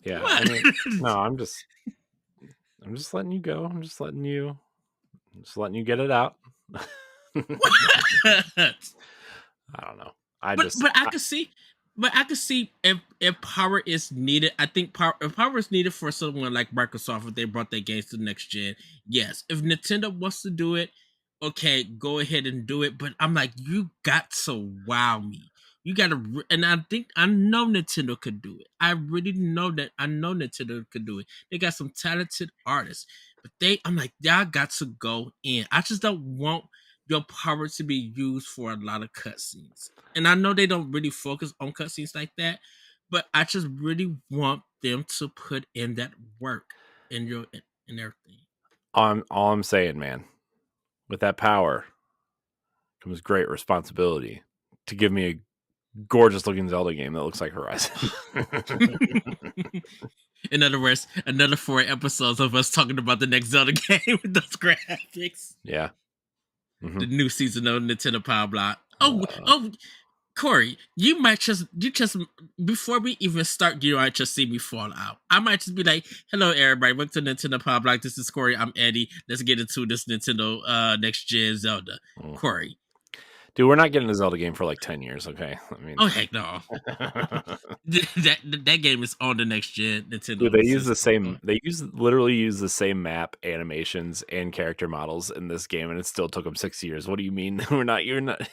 Yeah. I mean, no, I'm just letting you go. I'm just letting you get it out. I don't know. I could see if power is needed. I think if power is needed for someone like Microsoft, if they brought their games to the next gen, yes. If Nintendo wants to do it, okay, go ahead and do it. But I'm like, you got to wow me. You got to, and I know Nintendo could do it. I really know that. I know Nintendo could do it. They got some talented artists, but I'm like, y'all got to go in. I just don't want your power to be used for a lot of cutscenes. And I know they don't really focus on cutscenes like that, but I just really want them to put in that work in everything. All I'm saying, man, with that power comes great responsibility to give me a gorgeous looking Zelda game that looks like Horizon. In other words, another 4 episodes of us talking about the next Zelda game with those graphics. Yeah. The new season of Nintendo Pow Block. Oh, Corey, you just before we even start, you might just see me fall out. I might just be like, "Hello, everybody. Welcome to Nintendo Pow Block. This is Corey. I'm Eddie. Let's get into this Nintendo next gen Zelda." Corey, dude, we're not getting a Zelda game for like 10 years. Okay, I mean, oh heck no. that game is on the next gen Nintendo. Dude, they use the same. They literally use the same map, animations, and character models in this game, and it still took them 6 years. What do you mean we're not? You're not.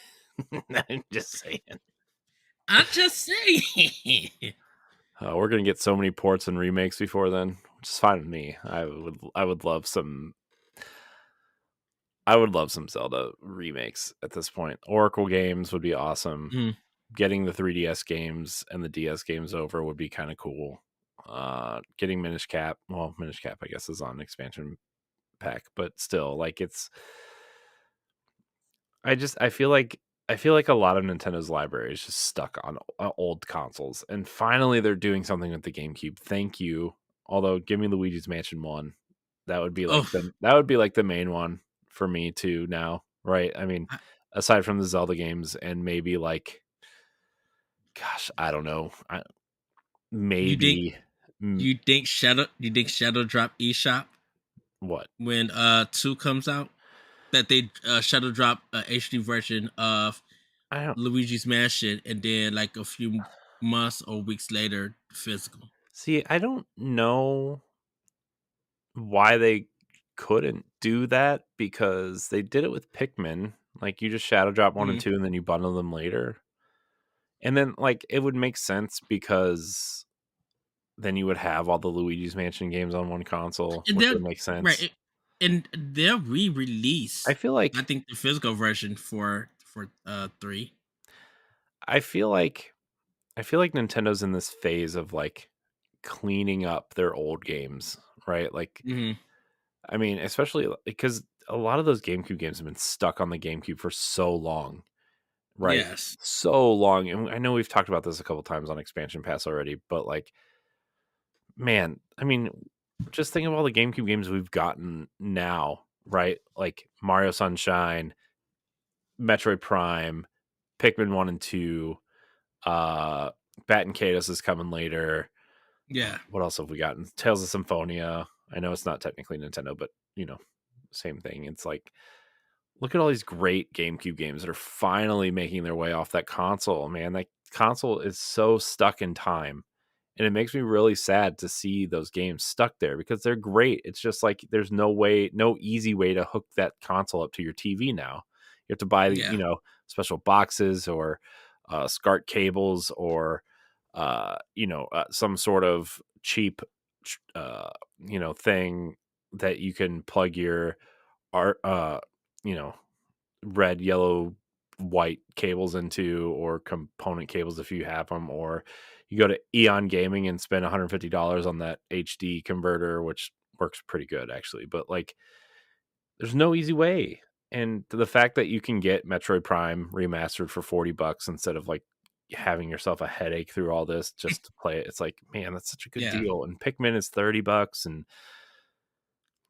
I'm just saying. We're gonna get so many ports and remakes before then, which is fine with me. I would love some. I would love some Zelda remakes at this point. Oracle games would be awesome. Getting the 3DS games and the DS games over would be kind of cool. Getting Minish Cap, I guess is on expansion pack, but still, like I feel like a lot of Nintendo's library is just stuck on old consoles, and finally they're doing something with the GameCube. Thank you. Although, give me Luigi's Mansion 1. That would be like the main one for me too now, right? I mean, aside from the Zelda games and maybe like, gosh, I don't know. Maybe you think Shadow Drop eShop? What? When 2 comes out, that they Shadow Drop a HD version of Luigi's Mansion, and then like a few months or weeks later, physical. See, I don't know why they couldn't do that, because they did it with Pikmin. Like, you just Shadow Drop 1 and 2 and then you bundle them later. And then, like, it would make sense because then you would have all the Luigi's Mansion games on one console, which would make sense. Right. And they'll re-release, I think the physical version for 3. I feel like Nintendo's in this phase of like cleaning up their old games, right? Like, Mm-hmm. I mean, especially because a lot of those GameCube games have been stuck on the GameCube for so long, right? Yes. So long. And I know we've talked about this a couple times on Expansion Pass already, but like, man, I mean, just think of all the GameCube games we've gotten now, right? Like Mario Sunshine, Metroid Prime, Pikmin 1 and 2, uh, Bat and Kados is coming later. Yeah. What else have we gotten? Tales of Symphonia. I know it's not technically Nintendo, but same thing. It's like, look at all these great GameCube games that are finally making their way off that console, man. That console is so stuck in time. And it makes me really sad to see those games stuck there because they're great. It's just like there's no easy way to hook that console up to your TV now. You have to buy, Yeah. special boxes or SCART cables or, some sort of cheap, thing that you can plug your art, you know, red, yellow, white cables into, or component cables if you have them, or you go to Eon Gaming and spend $150 on that HD converter, which works pretty good actually. But like, there's no easy way. And the fact that you can get Metroid Prime remastered for $40 instead of like having yourself a headache through all this just to play it, it's like, man, that's such a good Yeah. deal. And Pikmin is $30, and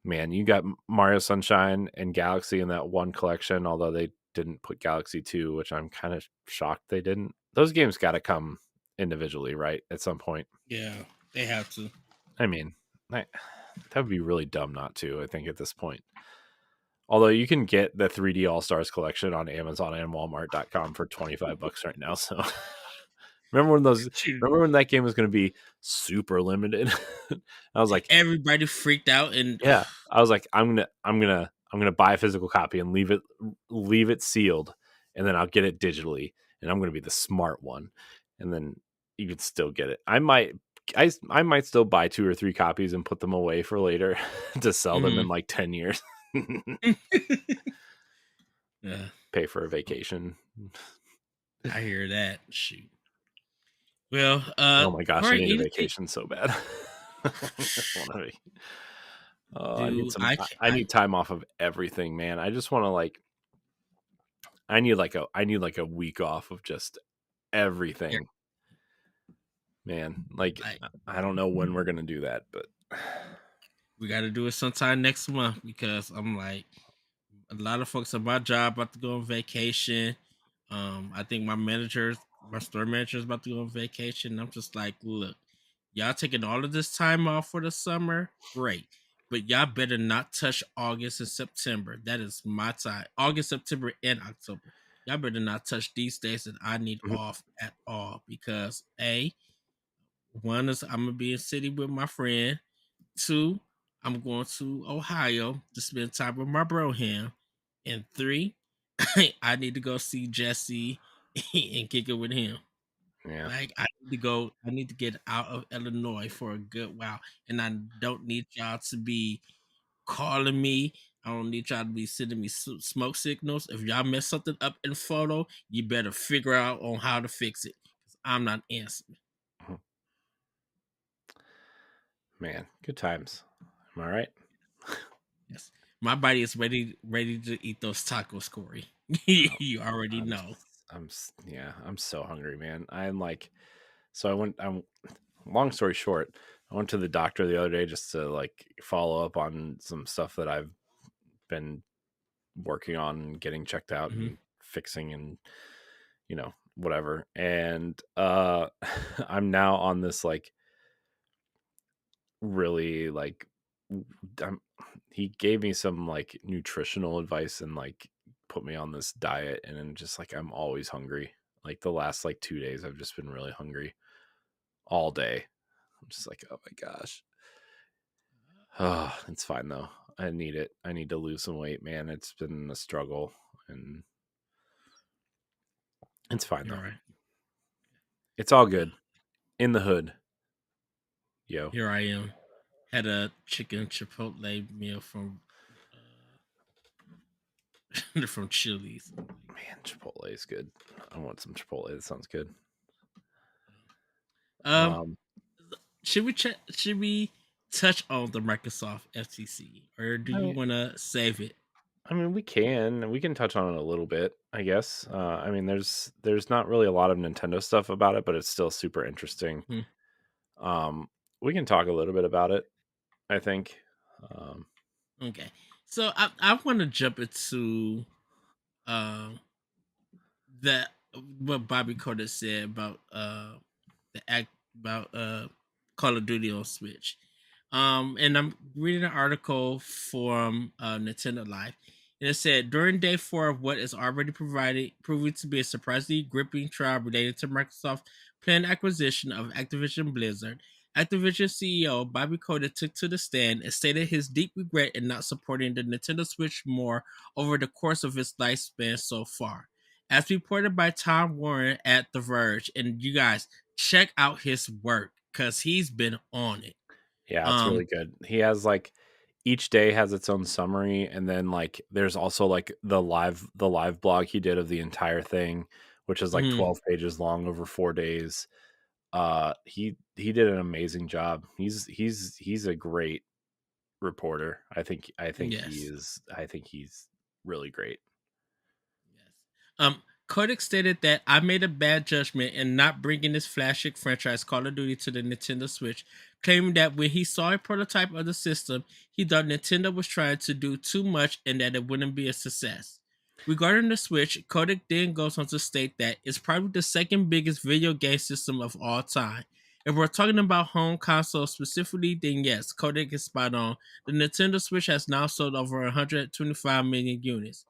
man, you got Mario Sunshine and Galaxy in that one collection, although they didn't put Galaxy 2, which I'm kind of shocked they didn't. Those games got to come individually, right? At some point. Yeah. They have to. I mean, that would be really dumb not to, I think, at this point. Although you can get the 3D All Stars collection on Amazon and Walmart.com for $25 right now. So remember when that game was going to be super limited? I was like, Everybody freaked out and yeah, I was like, I'm gonna buy a physical copy and leave it sealed, and then I'll get it digitally, and I'm gonna be the smart one, and then you could still get it. I might still buy 2 or 3 copies and put them away for later to sell them in like 10 years. yeah. Pay for a vacation. I hear that. Shoot. Well, Oh my gosh, I Corey, need a anything vacation so bad. do I I need time off of everything, man. I just want to like I need like a week off of just everything, man. Like like I don't know when we're gonna do that, but we got to do it sometime next month because I'm like a lot of folks at my job about to go on vacation. I think my store manager is about to go on vacation. I'm just like, look, y'all taking all of this time off for the summer, great. But y'all better not touch August and September. That is my time. August, September, and October. Y'all better not touch these days that I need Mhm. off at all because one is I'm gonna be in city with my friend. Two, I'm going to Ohio to spend time with my bro him. And three, I need to go see Jesse and kick it with him. Yeah. Like I need to get out of Illinois for a good while. And I don't need y'all to be calling me. I don't need y'all to be sending me smoke signals. If y'all mess something up in photo, you better figure out on how to fix it. 'Cause I'm not answering. Mhm. Man, good times. Am I right? Yes. My body is ready to eat those tacos, Corey. Oh, You already I'm know. yeah, I'm so hungry, man. I'm like, so I'm long story short, I went to the doctor the other day just to like follow up on some stuff that I've been working on and getting checked out Hmm. and fixing and whatever. And I'm now on this like really like I'm, he gave me some like nutritional advice and like put me on this diet, and then just like I'm always hungry. Like the last like 2 days I've just been really hungry all day. I'm just like, oh my gosh. Oh, it's fine though. I need it. I need to lose some weight, man. It's been a struggle, and it's fine You're though. right. It's all good. In the hood. Yo. Here I am. Had a chicken chipotle meal from Chili's. Man, Chipotle is good. I want some Chipotle. That sounds good. Um, Um should we touch on the Microsoft FTC, or do I you mean, want to save it? we can touch on it a little bit, I guess. I mean, there's not really a lot of Nintendo stuff about it, but it's still super interesting. Hmm. Um, we can talk a little bit about it, I think. Um, Okay, so I want to jump into um that what Bobby Kotick said about the act about Call of Duty on Switch. And I'm reading an article from Nintendo Life, and it said during day 4 of what is already provided proving to be a surprisingly gripping trial related to Microsoft's planned acquisition of Activision Blizzard. Activision CEO Bobby Kotick took to the stand and stated his deep regret in not supporting the Nintendo Switch more over the course of its lifespan so far. As reported by Tom Warren at The Verge, and you guys check out his work because he's been on it. yeah, it's really Um, good. He has like each day has its own summary, and then like there's also like the live blog he did of the entire thing, which is like mhm, 12 pages long over 4 days. He did an amazing job. He's a great reporter. yes. I think he's really great. Yes. Kotick stated that I made a bad judgment in not bringing this flagship franchise Call of Duty to the Nintendo Switch, claiming that when he saw a prototype of the system, he thought Nintendo was trying to do too much and that it wouldn't be a success. Regarding the Switch, Kotick then goes on to state that it's probably the second biggest video game system of all time. If we're talking about home consoles specifically, then yes, Kotick is spot on. The Nintendo Switch has now sold over 125 million units,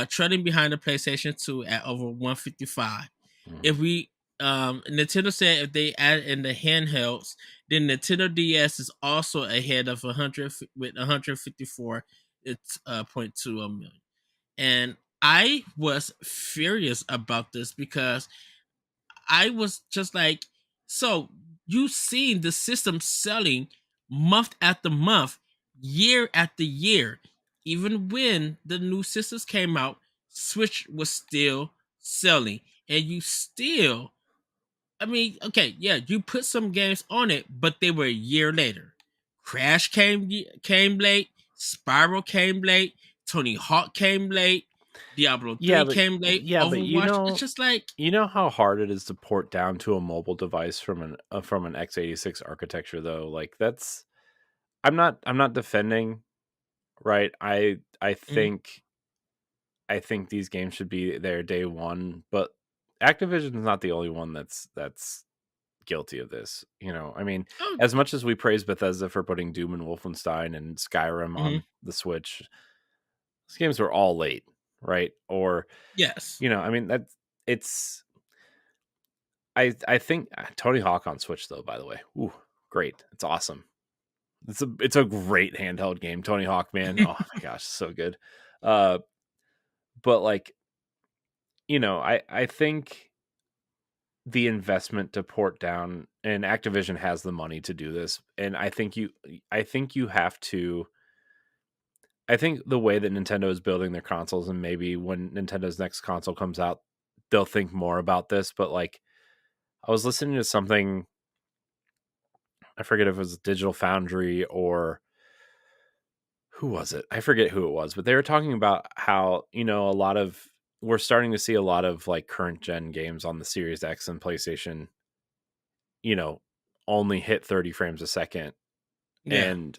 trailing behind the PlayStation 2 at over 155. Mhm. If we Nintendo said if they add in the handhelds, then Nintendo DS is also ahead of 100 with 154. It's 0.2 million. And I was furious about this because I was just like, so you seen the system selling month after month, year after year. Even when the new systems came out, Switch was still selling. And you still, I mean, okay, yeah, you put some games on it, but they were a year later. Crash came late, Spiral came late, Tony Hawk came late, Diablo 3 came late, Yeah, but Overwatch. It's just like, you know how hard it is to port down to a mobile device from an x86 architecture though. Like that's I'm not defending, right? mhm. I think these games should be there day one, but Activision is not the only one that's guilty of this. You know, I mean, Oh, as much as we praise Bethesda for putting Doom and Wolfenstein and Skyrim mhm. on the Switch, these games were all late, right? Or, Yes. you know, I mean that it's I think Tony Hawk on Switch though, by the way. Ooh, great. It's awesome. It's a great handheld game, Tony Hawk, man. Oh my gosh, so good. Uh but like, you know, I think the investment to port down, and Activision has the money to do this, and I think you have to I think the way that Nintendo is building their consoles, and maybe when Nintendo's next console comes out, they'll think more about this, but like I was listening to something, I forget if it was Digital Foundry or who was it? I forget who it was, but they were talking about how, you know, we're starting to see a lot of like current gen games on the Series X and PlayStation, you know, only hit 30 frames a second. Yeah. And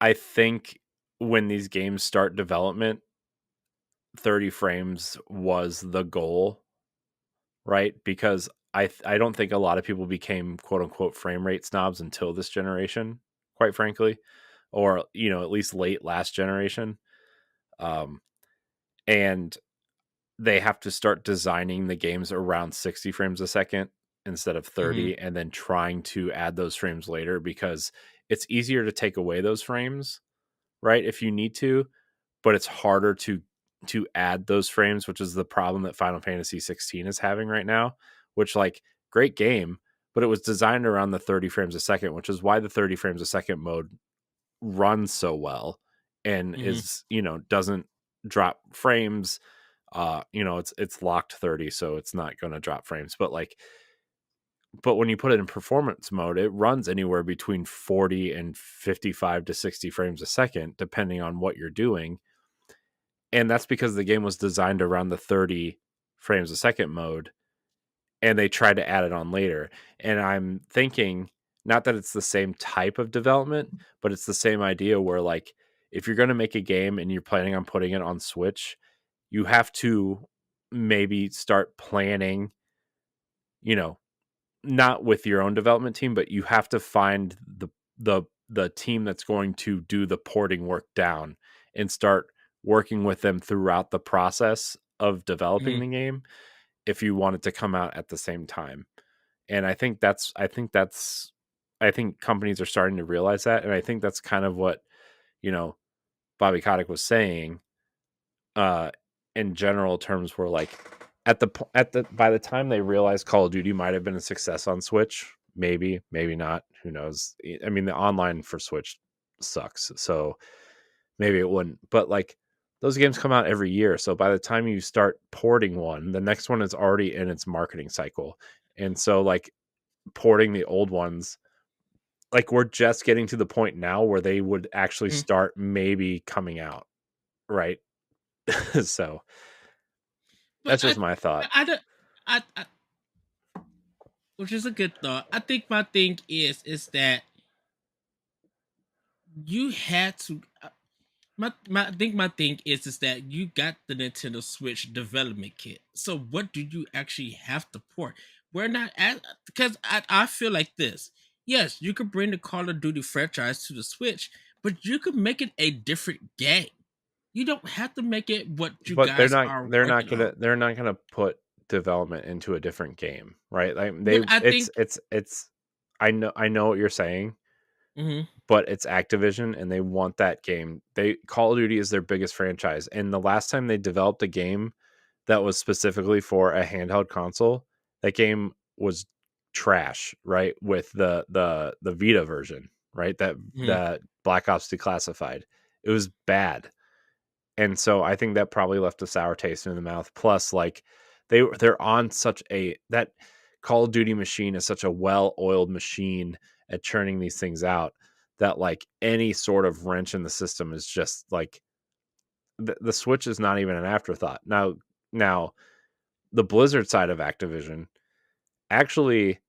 I think when these games start development, 30 frames was the goal, right? Because I don't think a lot of people became quote unquote frame rate snobs until this generation, quite frankly, or you know, at least late last generation. Um, and they have to start designing the games around 60 frames a second instead of Mhm. 30, and then trying to add those frames later because it's easier to take away those frames, right? If you need to, but it's harder to add those frames, which is the problem that Final Fantasy 16 is having right now, which like great game, but it was designed around the 30 frames a second, which is why the 30 frames a second mode runs so well and Mhm. is, you know, doesn't drop frames. You know, it's locked 30, so it's not going to drop frames, but like But when you put it in performance mode, it runs anywhere between 40 and 55 to 60 frames a second, depending on what you're doing. And that's because the game was designed around the 30 frames a second mode, and they tried to add it on later. And I'm thinking, not that it's the same type of development, but it's the same idea where, like, if you're going to make a game and you're planning on putting it on Switch, you have to maybe start planning, not with your own development team, but you have to find the team that's going to do the porting work down and start working with them throughout the process of developing Mm-hmm. the game if you want it to come out at the same time. And I think companies are starting to realize that, and I think that's kind of what, you know, Bobby Kotick was saying uh in general terms, were like, by the time they realized Call of Duty might have been a success on Switch, maybe not, who knows. I mean, the online for Switch sucks, so maybe it wouldn't. But like, those games come out every year, so by the time you start porting one, the next one is already in its marketing cycle. And so, like, porting the old ones, like, we're just getting to the point now where they would actually Mm-hmm. start maybe coming out, right? So But that's just my thought. I don't, I, which is a good thought. I think my thing is that you had to. I think my thing is that you got the Nintendo Switch development kit. So what do you actually have to port? We're not at, because I feel like this. Yes, you could bring the Call of Duty franchise to the Switch, but you could make it a different game. You don't have to make it what you But they're guys not are they're not working on. gonna they're not gonna put development into a different game, right? Like, But I think, it's I know what you're saying, mhm, but it's Activision and they want that game. Call of Duty is their biggest franchise, and the last time they developed a game that was specifically for a handheld console, that game was trash, right? With the Vita version, right? mhm, that Black Ops Declassified. It was bad. And so I think that probably left a sour taste in the mouth. Plus, like, they're on such a that Call of Duty machine is such a well-oiled machine at churning these things out, that, like, any sort of wrench in the system is just like, the Switch is not even an afterthought. Now the Blizzard side of Activision actually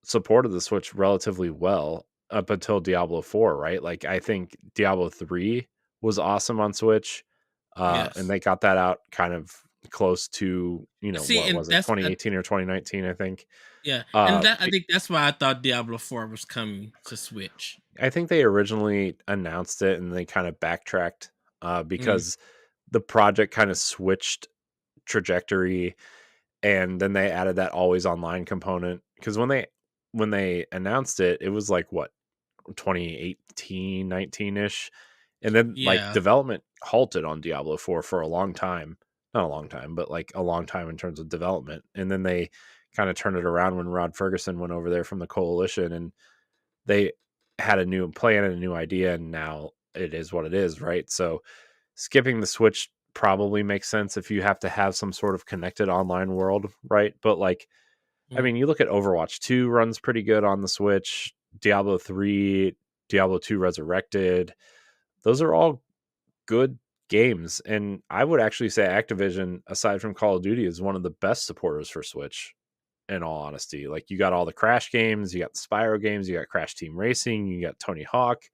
supported the Switch relatively well up until Diablo 4, right? Like, I think Diablo 3 was awesome on Switch. And yes. they got that out kind of close to, See, what and was it, that's 2018 or 2019, I think. yeah, and Uh, that I be- think that's why I thought Diablo 4 was coming to Switch. I think they originally announced it and they kind of backtracked Mm, because the project kind of switched trajectory, and then they added that always online component. Because when they announced it, it was like, what, 2018, 19ish, and then, like, yeah. development halted on Diablo 4 for a long time. Not a long time, but like a long time in terms of development. And then they kind of turned it around when Rod Ferguson went over there from the coalition, and they had a new plan and a new idea, and now it is what it is, right? So skipping the Switch probably makes sense if you have to have some sort of connected online world, right? But, like, I Mm. mean, you look at Overwatch 2 runs pretty good on the Switch, Diablo 3, Diablo 2 Resurrected. Those are all good games. And I would actually say Activision, aside from Call of Duty, is one of the best supporters for Switch, in all honesty. Like, you got all the Crash games, you got the Spyro games, you got Crash Team Racing, you got Tony Hawk,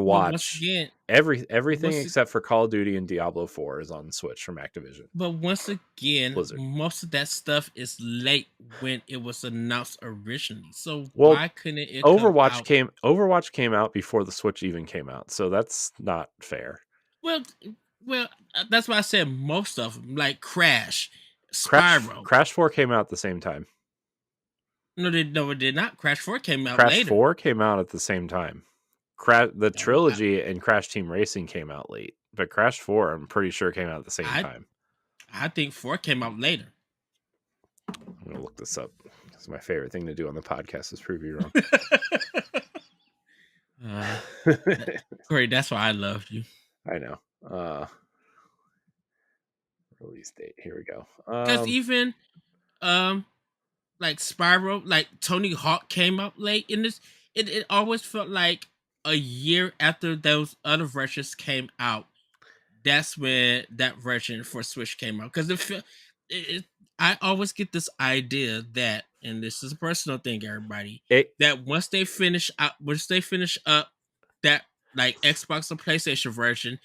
But once Overwatch, again, everything once except for Call of Duty and Diablo 4 is on Switch from Activision but once again, Blizzard. most of that stuff is late when it was announced originally. So Well, why couldn't it come out? Overwatch came out before the Switch even came out, so that's not fair. Well, well, that's why I said most of them, like Crash, Crash Spyro. Crash 4 came out at the same time. No, it did not. Crash 4 came out Crash later. 4 came out at the same time. The No, trilogy and Crash Team Racing came out late, but Crash 4, I'm pretty sure, came out at the same I time. I think 4 came out later. I'm gonna look this up. It's my favorite thing to do on the podcast is prove you uh, wrong. Corey, that's why I loved you. I know. Release date. Here we go. Because even um like Spyro, like Tony Hawk came out late in this. It always felt like a year after those other versions came out. That's when that version for Switch came out. Because I always get this idea that, and this is a personal thing, everybody, that once they finish up that like Xbox or PlayStation version,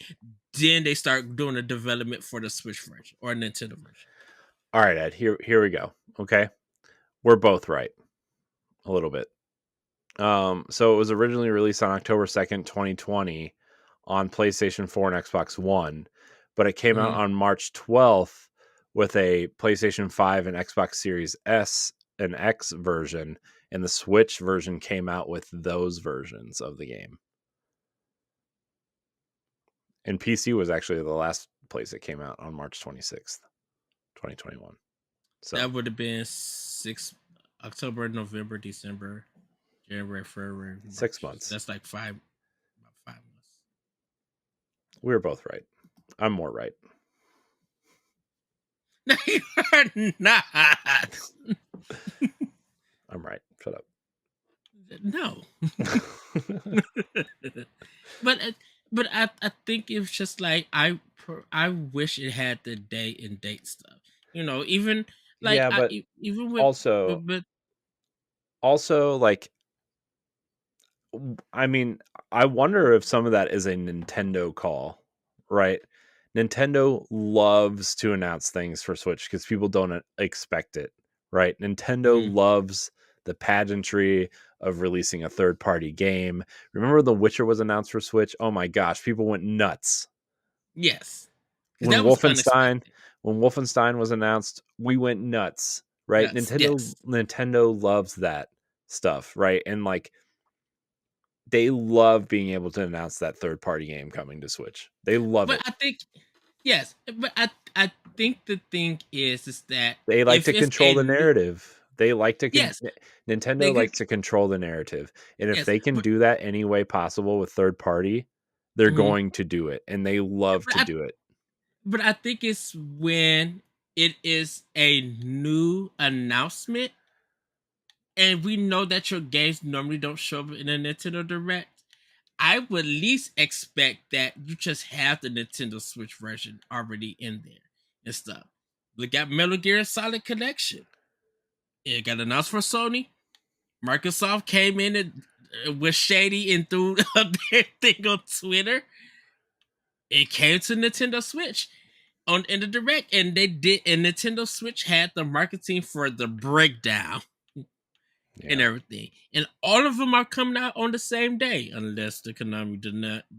then they start doing the development for the Switch version or Nintendo version. All right, Ed. Here we go. Okay, we're both right a little bit. So it was originally released on October 2nd, 2020 on PlayStation 4 and Xbox One, but it came out on March 12th with a PlayStation 5 and Xbox Series S and X version, and the Switch version came out with those versions of the game. And PC was actually the last place it came out on March 26th, 2021. So that would have been October, November, December, January, February, March. 6 months. That's like about 5 months. We were both right. I'm more right. No, you are not. I'm right. Shut up. No. but I think it's just like I wish it had the day and date stuff. You know, even like yeah, but even with also like, I mean, I wonder if some of that is a Nintendo call, right? Nintendo loves to announce things for Switch because people don't expect it, right? Nintendo loves the pageantry of releasing a third-party game. Remember The Witcher was announced for Switch? Oh my gosh, people went nuts. Yes. When Wolfenstein was announced, we went nuts, right? Nintendo loves that stuff, right? And like, they love being able to announce that third-party game coming to Switch. They love it. I think but I think the thing is that they like to control the narrative. They like to Nintendo likes to control the narrative. And if they can do that any way possible with third party, they're going to do it, and they love to do it. But I think it's when it is a new announcement and we know that your games normally don't show up in a Nintendo Direct, I would at least expect that you just have the Nintendo Switch version already in there and stuff. Look at Metal Gear Solid Collection. It got announced for Sony. Microsoft came in and was shady and threw their thing on Twitter. It came to Nintendo Switch in the Direct, and they did. And Nintendo Switch had the marketing for the breakdown. And everything, and all of them are coming out on the same day, unless the Konami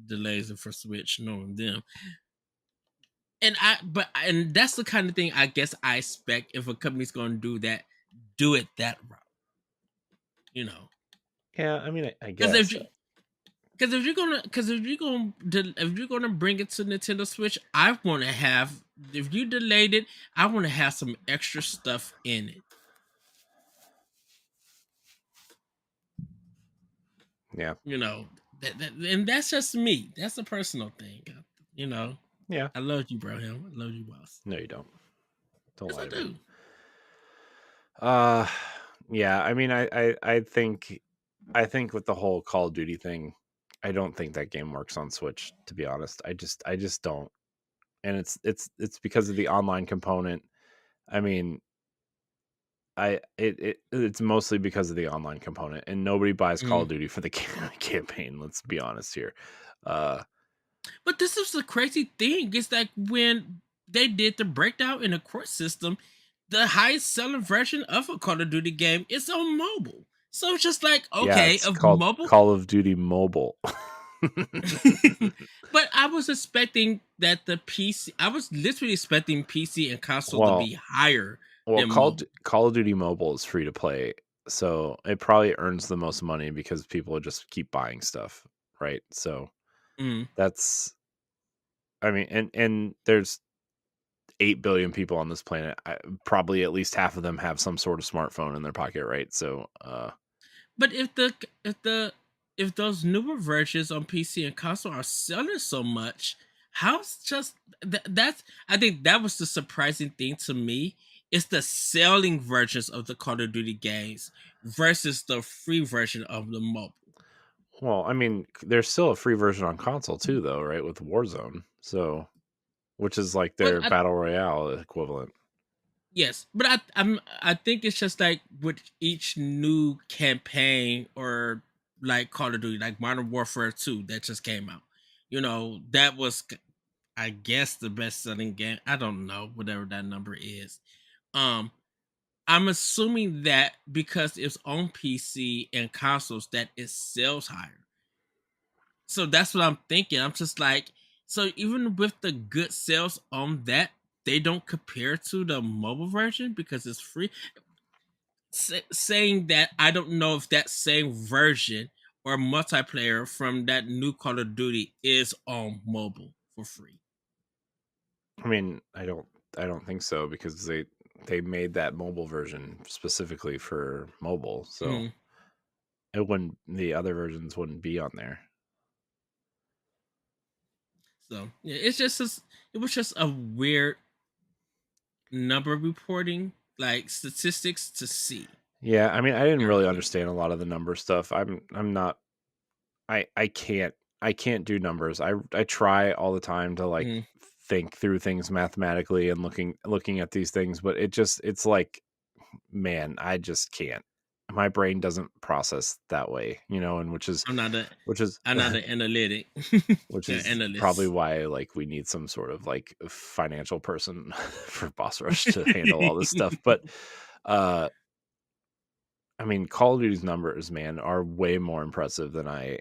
delays it for Switch, knowing them. And that's the kind of thing I guess I expect if a company's going to do that, do it that route. You know? Yeah, I mean, I guess. Because if you're gonna bring it to Nintendo Switch, I want to have. If you delayed it, I want to have some extra stuff in it. Yeah. You know, and that's just me. That's a personal thing. You know. Yeah. I love you, bro. I love you, boss. No, you don't. Don't lie to me. Yeah. I mean, I think with the whole Call of Duty thing, I don't think that game works on Switch. To be honest, I just don't. And it's because of the online component. I mean, it's mostly because of the online component, and nobody buys Call of Duty for the campaign. Let's be honest here. But this is the crazy thing. It's like when they did the breakdown in the core system, the highest selling version of a Call of Duty game is on mobile. So it's just like, okay, it's called mobile? Call of Duty Mobile. But I was expecting that I was literally expecting PC and console to be higher. Well, Call of Duty Mobile is free to play, so it probably earns the most money because people just keep buying stuff, right? So that's, I mean, and there's 8 billion people on this planet. Probably at least half of them have some sort of smartphone in their pocket, right? So, but if those newer versions on PC and console are selling so much, how's just that's? I think that was the surprising thing to me It's the selling versions of the Call of Duty games versus the free version of the mobile. Well, I mean, there's still a free version on console too, though, right? With Warzone, so which is like But their battle royale equivalent. yes, but I think it's just like with each new campaign or like Call of Duty, like Modern Warfare 2 that just came out. That was, I guess, the best selling game. I don't know, whatever that number is. Um I'm assuming that because it's on PC and consoles that it sells higher. So that's what I'm thinking. I'm just like, so even with the good sales on that, they don't compare to the mobile version because it's free. Saying that, I don't know if that same version or multiplayer from that new Call of Duty is on mobile for free. I mean, I don't think so because they made that mobile version specifically for mobile, so Mhm. the other versions wouldn't be on there. So yeah, it was just a weird number reporting, like statistics to see. Yeah, I mean, I didn't really Everything. understand a lot of the number stuff. I'm not I can't do numbers. I try all the time to like Mhm. think through things mathematically and looking at these things, but it's like, man, I just can't. My brain doesn't process that way, and I'm not a which is I'm not an analytic. which Yeah, is probably analyst. why like we need some sort of like financial person for Boss Rush to handle all this stuff. But uh I mean, Call of Duty's numbers, man, are way more impressive than I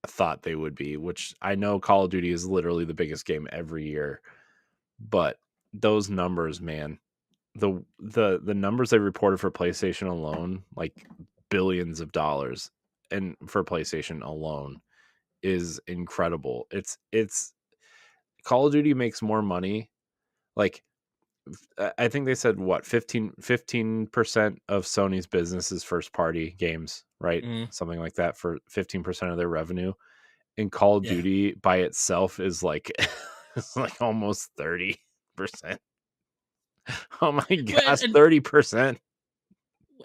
thought they would be, which I know Call of Duty is literally the biggest game every year, but those numbers, man, the numbers they reported for PlayStation alone, like billions of dollars, and for PlayStation alone is incredible. It's Call of Duty makes more money. Like I think they said what 15% of Sony's business is first party games, right? Mhm. Something like that for 15% of their revenue. And Call of Yeah. Duty by itself is like it's like almost 30%. Oh my Well, gosh, 30%.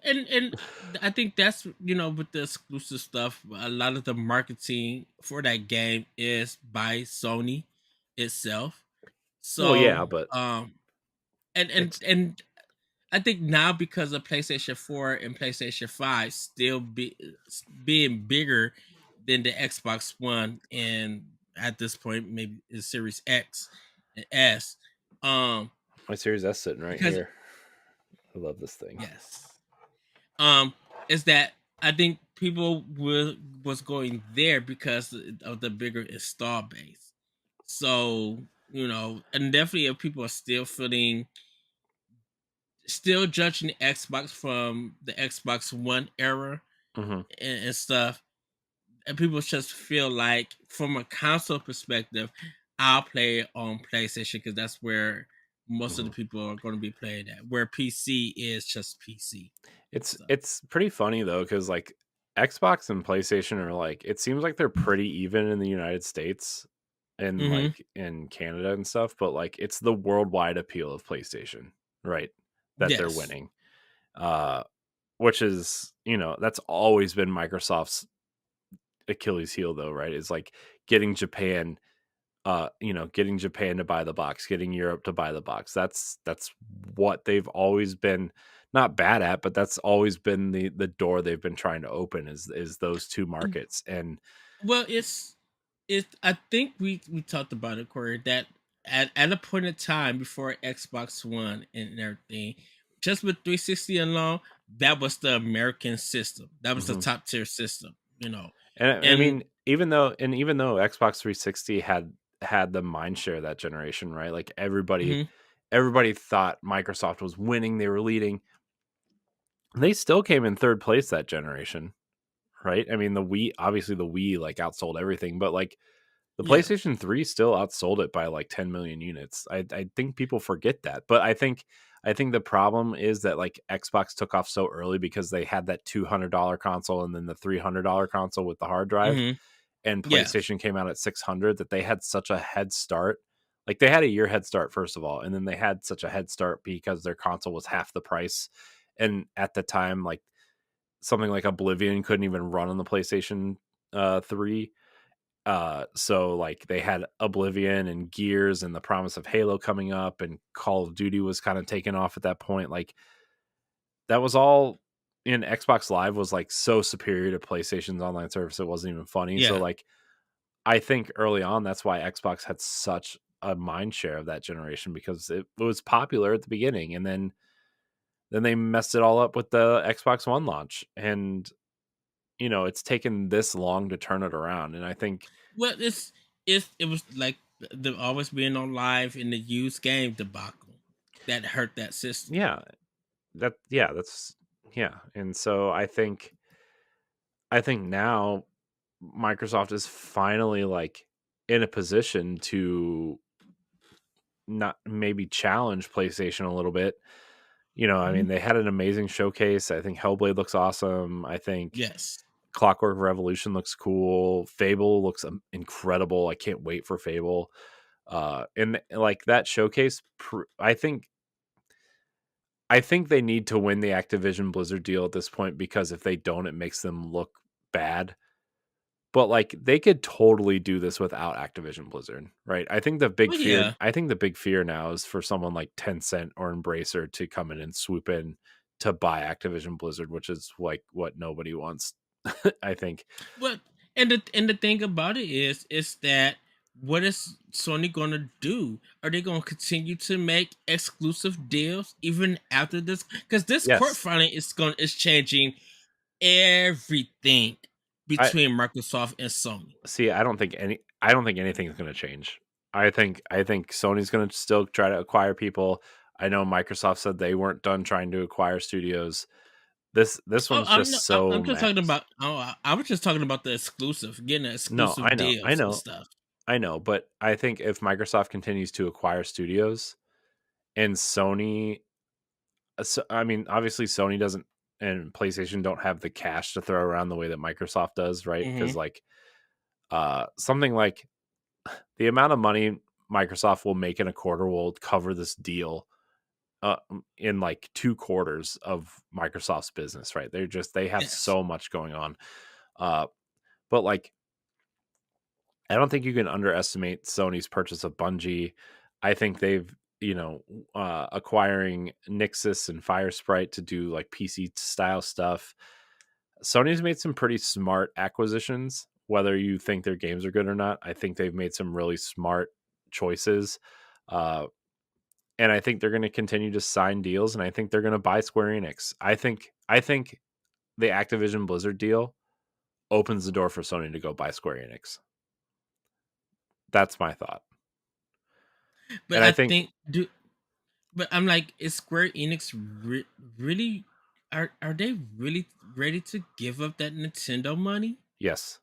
and I think that's, with the exclusive stuff, a lot of the marketing for that game is by Sony itself. Well, yeah, So, but and it's and I think now because of PlayStation 4 and PlayStation 5 still being bigger than the Xbox One, and at this point maybe the Series X and S. Um my Series S sitting right because here. I love this thing. yes. Is that I think people was going there because of the bigger install base. So, and definitely if people are still judging the Xbox from the Xbox One era Hmm. and stuff, and people just feel like from a console perspective, I'll play it on PlayStation because that's where most of Hmm. the people are going to be playing at. Where PC is just PC. So. It's pretty funny though, because like Xbox and PlayStation are like it seems like they're pretty even in the United States and Mm-hmm. like in Canada and stuff, but like it's the worldwide appeal of PlayStation, right? That they're Yes. winning. Uh which is, that's always been Microsoft's Achilles heel though, right? Is like getting Japan getting Japan to buy the box, getting Europe to buy the box. That's what they've always been not bad at, but that's always been the door they've been trying to open is those two markets. And Well, it's. I think we talked about it, Corey. That at a point in time before Xbox One and everything, just with 360 alone, that was the American system. That was the mhm. top tier system. And I And mean, even though Xbox 360 had the mind share that generation, right? Like mhm, everybody thought Microsoft was winning, they were leading. They still came in third place that generation, right? I mean, the Wii like outsold everything, but like the yeah, PlayStation 3 still outsold it by like 10 million units. I think people forget that. But I think the problem is that like Xbox took off so early because they had that $200 console and then the $300 console with the hard drive, mhm, and yeah, PlayStation came out at 600, that they had such a head start Like, they had a year head start, first of all, and then they had such a head start because their console was half the price. And at the time, like, something like Oblivion couldn't even run on the PlayStation 3. So like they had Oblivion and Gears and the promise of Halo coming up, and Call of Duty was kind of taken off at that point. Like, that was all in Xbox Live was like so superior to PlayStation's online service. It wasn't even funny. So Yeah. like, I think early on, that's why Xbox had such a mind share of that generation, because it was popular at the beginning, and then they messed it all up with the Xbox One launch. And it's taken this long to turn it around. And I think, Well, it was like the always being on live in the used game debacle that hurt that system. yeah, that's yeah. And so I think now Microsoft is finally like in a position to not maybe challenge PlayStation a little bit. I mean, Mhm. they had an amazing showcase. I think Hellblade looks awesome. I think Yes. Clockwork Revolution looks cool. Fable looks incredible. I can't wait for Fable. And like that showcase, I think they need to win the Activision Blizzard deal at this point, because if they don't, it makes them look bad. But like, they could totally do this without Activision Blizzard, right? I think the big Well, fear yeah. I think the big fear now is for someone like Tencent or Embracer to come in and swoop in to buy Activision Blizzard, which is like what nobody wants. I think. But and the thing about it is that what is Sony gonna do? Are they gonna continue to make exclusive deals even after this? Because this court Yes. filing is changing everything I between Microsoft and Sony. see. I don't think anything's going to change. I think Sony's going to still try to acquire people. I know Microsoft said they weren't done trying to acquire studios. This Oh, one's just so I'm just talking mass. about. Oh, I was just talking about the exclusive, getting the No, I exclusive know, I deals and know, stuff. I know. But I think if Microsoft continues to acquire studios and Sony, I mean, obviously Sony doesn't and PlayStation don't have the cash to throw around the way that Microsoft does, right? Because Hmm. like, something like the amount of money Microsoft will make in a quarter will cover this deal in like 2 quarters of Microsoft's business, right? They have Yes. so much going on. Uh, but like, I don't think you can underestimate Sony's purchase of Bungie. I think they've, acquiring Nixus and Firesprite to do like PC style stuff. Sony's made some pretty smart acquisitions, whether you think their games are good or not. I think they've made some really smart choices. Uh, and I think they're going to continue to sign deals, and I think they're going to buy Square Enix. I think the Activision Blizzard deal opens the door for Sony to go buy Square Enix. That's my thought. But And I I think, think do. But I'm like, is Square Enix really? Are they really ready to give up that Nintendo money? yes,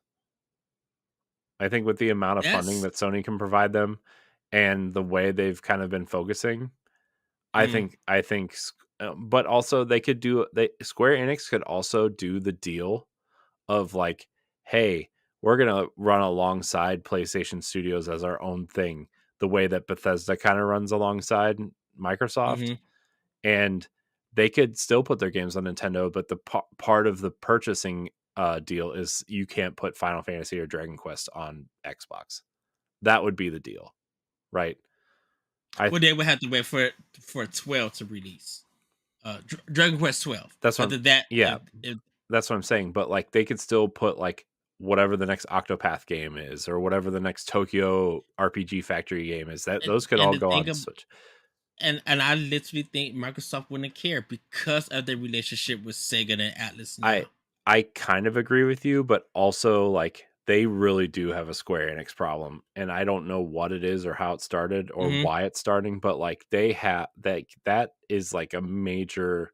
I think with the amount of funding That's that Sony can provide them and the way they've kind of been focusing, I mm, think I think but also Square Enix could also do the deal of like, hey, we're gonna run alongside PlayStation Studios as our own thing, the way that Bethesda kind of runs alongside Microsoft, hmm. and they could still put their games on Nintendo, but the part of the purchasing deal is you can't put Final Fantasy or Dragon Quest on Xbox. That would be the deal, right? I Well, they would have to wait for 12 to release. Dragon Quest 12. That's what After that, yeah, if that's what I'm saying. But like, they could still put like whatever the next Octopath game is, or whatever the next Tokyo RPG Factory game is. That those could and all the go thing on of Switch. and I literally think Microsoft wouldn't care because of their relationship with Sega and Atlas I now. I kind of agree with you, but also like, they really do have a Square Enix problem, and I don't know what it is or how it started or Hmm. why it's starting, but like, they have that is like a major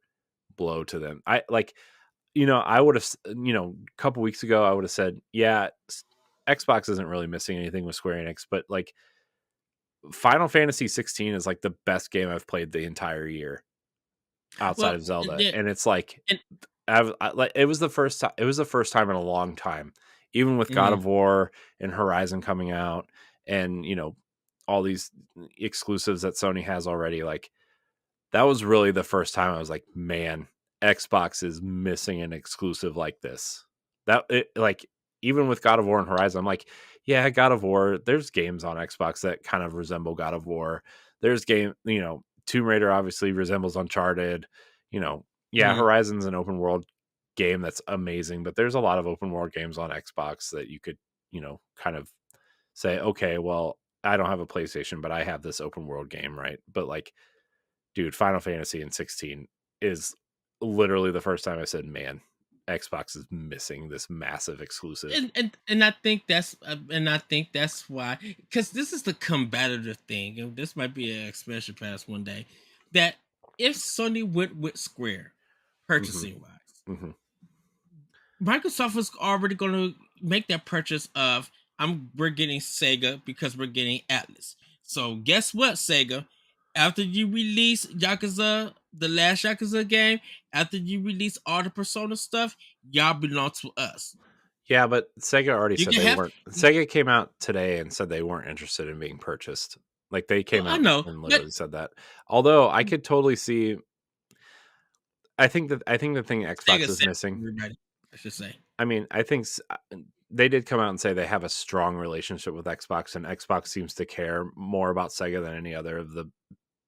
blow to them. I like, I would have, a couple weeks ago, I would have said, yeah, Xbox isn't really missing anything with Square Enix, but like, Final Fantasy 16 is like the best game I've played the entire year outside Well, of Zelda, yeah, and it's like, and like, it was the first time. It was the first time in a long time, even with God mhm. of War and Horizon coming out, and all these exclusives that Sony has already, like that was really the first time I was like, man, Xbox is missing an exclusive like this. Like even with God of War and Horizon, I'm like, yeah, God of War, there's games on Xbox that kind of resemble God of War. There's Tomb Raider obviously resembles Uncharted, yeah, Mm-hmm. Horizon's an open world game that's amazing, but there's a lot of open world games on Xbox that you could, kind of say, okay, well, I don't have a PlayStation, but I have this open world game, right? But like, dude, Final Fantasy and 16 is literally the first time I said, man, Xbox is missing this massive exclusive. And I think that's why, because this is the combative thing, and this might be an expansion pass one day, that if Sony went with Square Mm-hmm. purchasing wise, Mm-hmm. Microsoft was already going to make that purchase of we're getting Sega because we're getting Atlas. So guess what, Sega? After you release Yakuza, the last Yakuza game, after you release all the Persona stuff, y'all belong to us. Yeah, but Sega already You said can they have. weren't. Sega came out today and said they weren't interested in being purchased. Like they Well, came I out know, and but literally said that. Although I could totally see. I think the thing Xbox Sega is said missing. everybody, I should say. I mean, I think they did come out and say they have a strong relationship with Xbox, and Xbox seems to care more about Sega than any other of the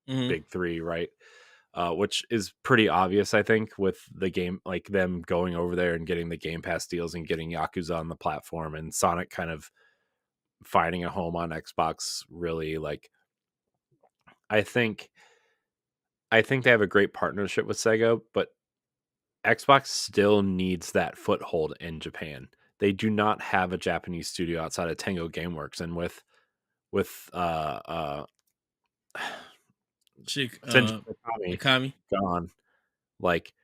Mm-hmm. big three, right? Which is pretty obvious, I think, with the game, like them going over there and getting the Game Pass deals and getting Yakuza on the platform and Sonic kind of finding a home on Xbox. Really, like I think I think they have a great partnership with Sega, but Xbox still needs that foothold in Japan. They do not have a Japanese studio outside of Tango Gameworks, and with Chick, Shinji Mikami Mikami. gone, like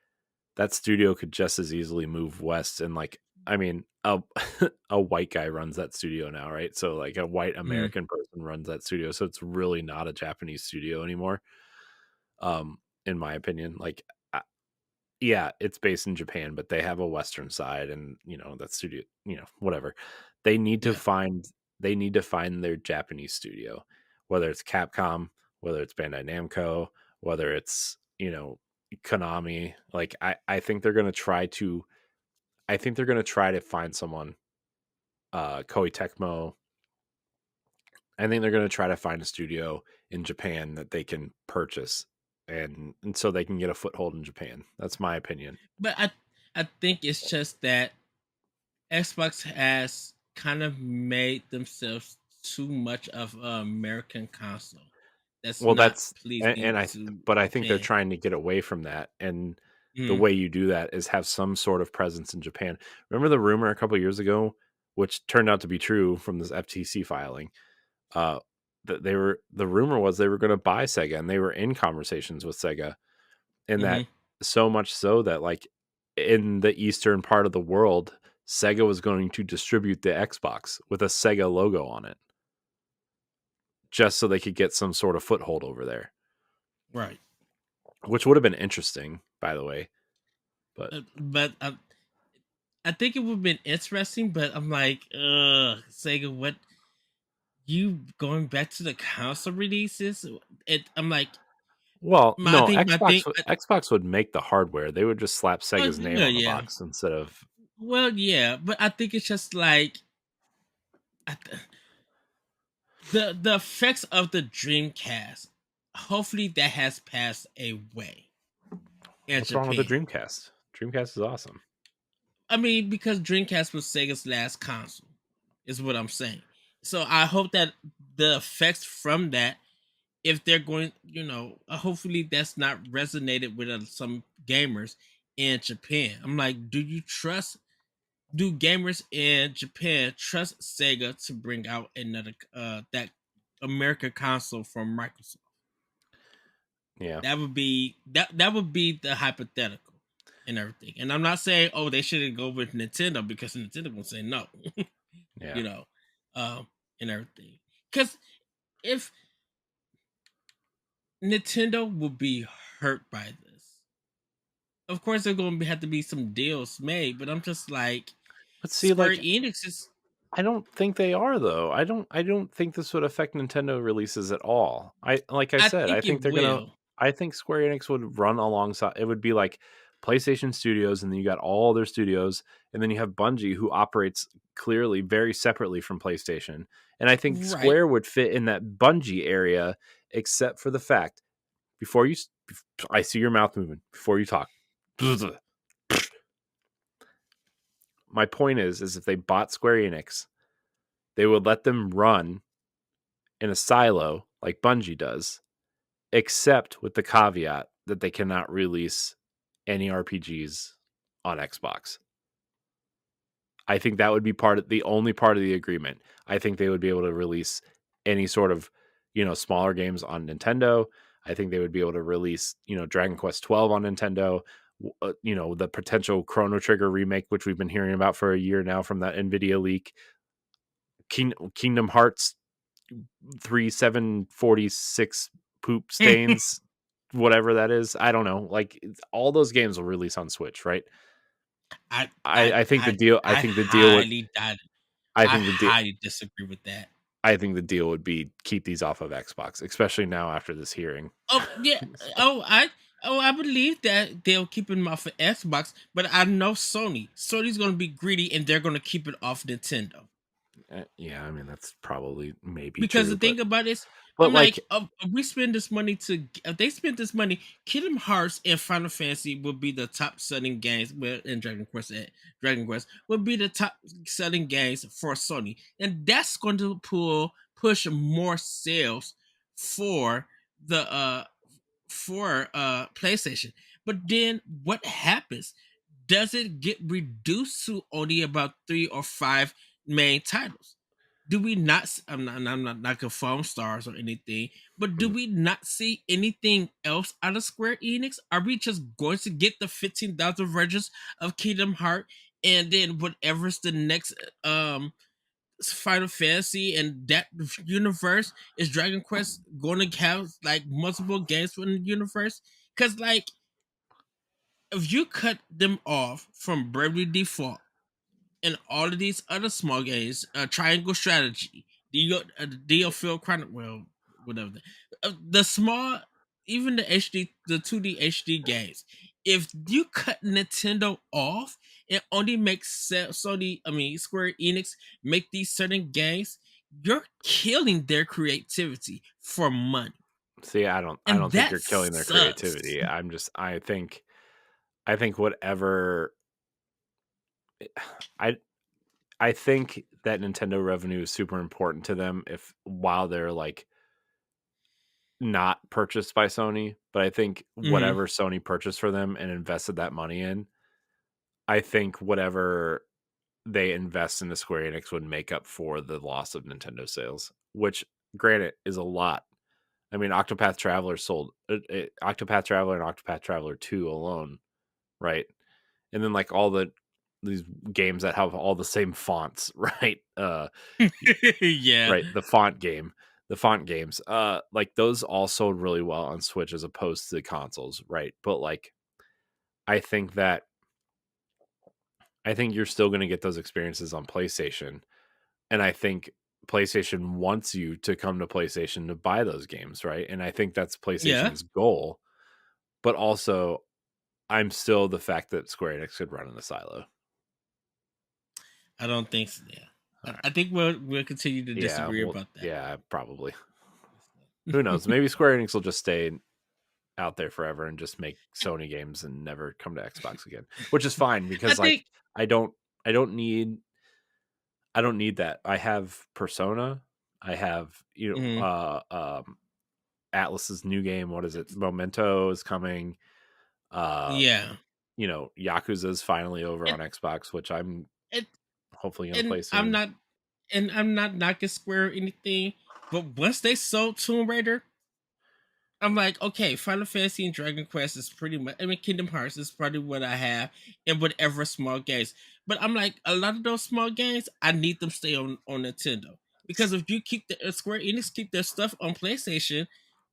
that studio could just as easily move west. And like, I mean, a white guy runs that studio now, right? So like a white Mm-hmm. American person runs that studio, so it's really not a Japanese studio anymore. In my opinion, like, yeah, it's based in Japan, but they have a Western side, and that studio, whatever. They need to Yeah, find they need to find their Japanese studio, whether it's Capcom, whether it's Bandai Namco, whether it's Konami. Like I think they're gonna try to find someone, Koei Tecmo. I think they're gonna try to find a studio in Japan that they can purchase, and so they can get a foothold in Japan. That's my opinion. but I think it's just that Xbox has kind of made themselves too much of an American console. That's Well, not that's pleasing I to but I think they're Japan. trying to get away from that, and the Mm-hmm. way you do that is have some sort of presence in Japan. Remember the rumor a couple years ago, which turned out to be true from this FTC filing, uh, that the rumor was they were going to buy Sega, and they were in conversations with Sega, and that Mm-hmm. so much so that like in the eastern part of the world, Sega was going to distribute the Xbox with a Sega logo on it, just so they could get some sort of foothold over there, Right. which would have been interesting, by the way. But But I think it would have been interesting. But I'm like, Sega, what? You going back to the console releases? I'm like, well, I no, think my thing. Xbox would make the hardware. They would just slap Well, Sega's name yeah, on the yeah. box instead of. Well, yeah, but I think it's just like I th- the effects of the Dreamcast. Hopefully, that has passed away in What's wrong with the Japan. Dreamcast? Dreamcast is awesome. I mean, because Dreamcast was Sega's last console, is what I'm saying. So I hope that the effects from that, if they're going, hopefully that's not resonated with some gamers in Japan. I'm like, do gamers in Japan trust Sega to bring out another that America console from Microsoft? Yeah. That would be the hypothetical and everything. And I'm not saying, oh, they shouldn't go with Nintendo, because Nintendo will say no, Yeah. you know, and everything. Because if Nintendo will be hurt by this, of course there's going to have to be some deals made. But I'm just like, But see, Square like, Enix is. I don't think they are though. I don't think this would affect Nintendo releases at all. Like I I said, I think think it they're gonna will. I think Square Enix would run alongside. It would be like PlayStation Studios, and then you got all their studios, and then you have Bungie, who operates clearly very separately from PlayStation. And I think Right. Square would fit in that Bungie area, except for the fact before you, I see your mouth moving before you talk. My point is if they bought Square Enix, they would let them run in a silo like Bungie does, except with the caveat that they cannot release any RPGs on Xbox. I think that would be the only part of the agreement. I think they would be able to release any sort of, smaller games on Nintendo. I think they would be able to release, Dragon Quest 12 on Nintendo. The potential Chrono Trigger remake, which we've been hearing about for a year now from that Nvidia leak. Kingdom Hearts 3746 poop stains, whatever that is. I don't know. Like all those games will release on Switch, right? I I I think the I deal. I highly doubt it. I I think the deal. highly disagree with that. I think the deal would be keep these off of Xbox, especially now after this hearing. Oh yeah. So, I believe that they'll keep it off of Xbox, but I know Sony. Sony's gonna be greedy and they're gonna keep it off Nintendo. yeah, I mean that's probably maybe Because the true, thing about it is, but I'm like like, if we spend this money if they spend this money, Kingdom Hearts and Final Fantasy will be the top selling games. Well, and Dragon Quest will be the top selling games for Sony, and that's going to push more sales for the PlayStation. But then what happens? Does it get reduced to only about 3 or 5 main titles? Do we not? I'm not knocking Foam Stars or anything, but do mhm. we not see anything else out of Square Enix? Are we just going to get the 15,000 versions of Kingdom Heart, and then whatever's the next Final Fantasy and that universe, is Dragon Quest going to have like multiple games from the universe? Because like if you cut them off from Bravely Default and all of these other small games, Triangle Strategy, the Field Chronicle, well, whatever, the small, even the HD, the 2D HD games. If you cut Nintendo off and only make Sony, I mean Square Enix make these certain games, you're killing their creativity for money, See, I and don't think that you're killing their sucks. creativity. I think whatever I I think that Nintendo revenue is super important to them if while they're like not purchased by Sony, but I think Hmm. whatever Sony purchased for them and invested that money in, I think whatever they invest in the Square Enix would make up for the loss of Nintendo sales, which granted is a lot. I mean, Octopath Traveler sold Octopath Traveler and Octopath Traveler 2 alone, right? And then like all these games that have all the same fonts, right? Yeah. Right, the font games, like those all sold really well on Switch as opposed to the consoles, right? But like, I think that I think you're still going to get those experiences on PlayStation, and I think PlayStation wants you to come to PlayStation to buy those games, right? And I think that's Yeah. PlayStation's goal. But also, I'm still the fact that Square Enix could run in a silo. I don't think so. Yeah. All I right. think we'll continue to Yeah. disagree Well. about that. Yeah. Probably. Who knows? Maybe Square Enix will just stay out there forever and just make Sony games and never come to Xbox again, which is fine I because like think. I don't I don't need I don't need that. I have Persona. I have Mhm. Atlas's new game. What is it? Memento is coming. Uh, Yeah. Yakuza's finally over And on Xbox, which I'm and hopefully gonna and play I'm soon. not and I'm not knocking Square or anything, but once they sold Tomb Raider, I'm like, okay, Final Fantasy and Dragon Quest is pretty much. I mean, Kingdom Hearts is probably what I have, and whatever small games. But I'm like, a lot of those small games, I need them stay on Nintendo, because if you keep the Square Enix keep their stuff on PlayStation,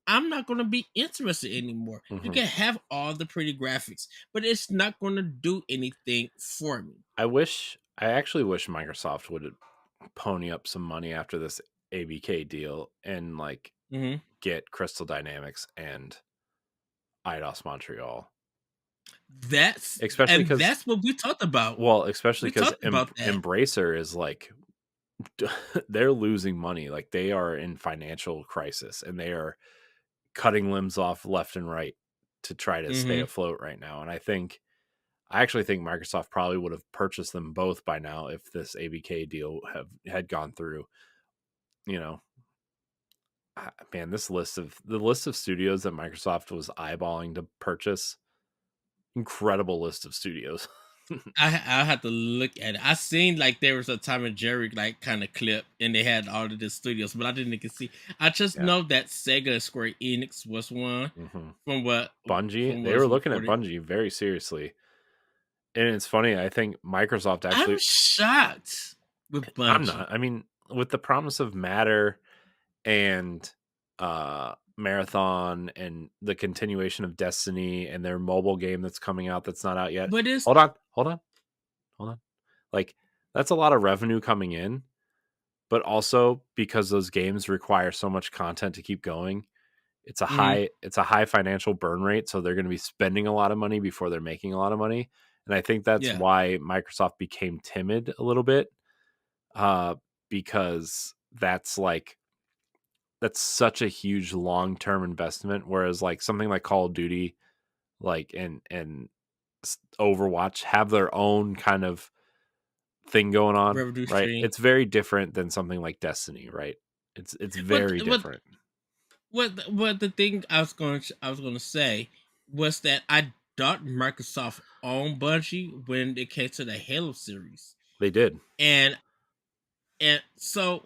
I'm not gonna be interested anymore. You Hmm. can have all the pretty graphics, but it's not gonna do anything for me. I actually wish Microsoft would. pony up some money after this ABK deal and like get Crystal Dynamics and Eidos Montreal. That's what we talked about. Well, especially because Embracer is like they're losing money. Like they are in financial crisis and they are cutting limbs off left and right to try to stay afloat right now. And I actually think Microsoft probably would have purchased them both by now if this ABK deal had gone through. You know, man, the list of studios that Microsoft was eyeballing to purchase, incredible list of studios. I have to look at it. I seen like there was a Tom and Jerry like kind of clip, and they had all of the studios, but I didn't even see. I just know that Sega and Square Enix was one from what Bungie. They were looking at Bungie very seriously, and it's funny. I think Microsoft actually. I'm shocked with Bungie. I'm not. I mean, with the promise of Matter and Marathon and the continuation of Destiny and their mobile game that's coming out that's not out yet. But hold on. Like that's a lot of revenue coming in, but also because those games require so much content to keep going, it's a high financial burn rate. So they're going to be spending a lot of money before they're making a lot of money. And I think that's why Microsoft became timid a little bit, because that's such a huge long-term investment. Whereas like something like Call of Duty, like and Overwatch have their own kind of thing going on, right? It's very different than something like Destiny, right? It's very different. What the thing I was going to say was that I thought Microsoft owned Bungie when it came to the Halo series. They did, and so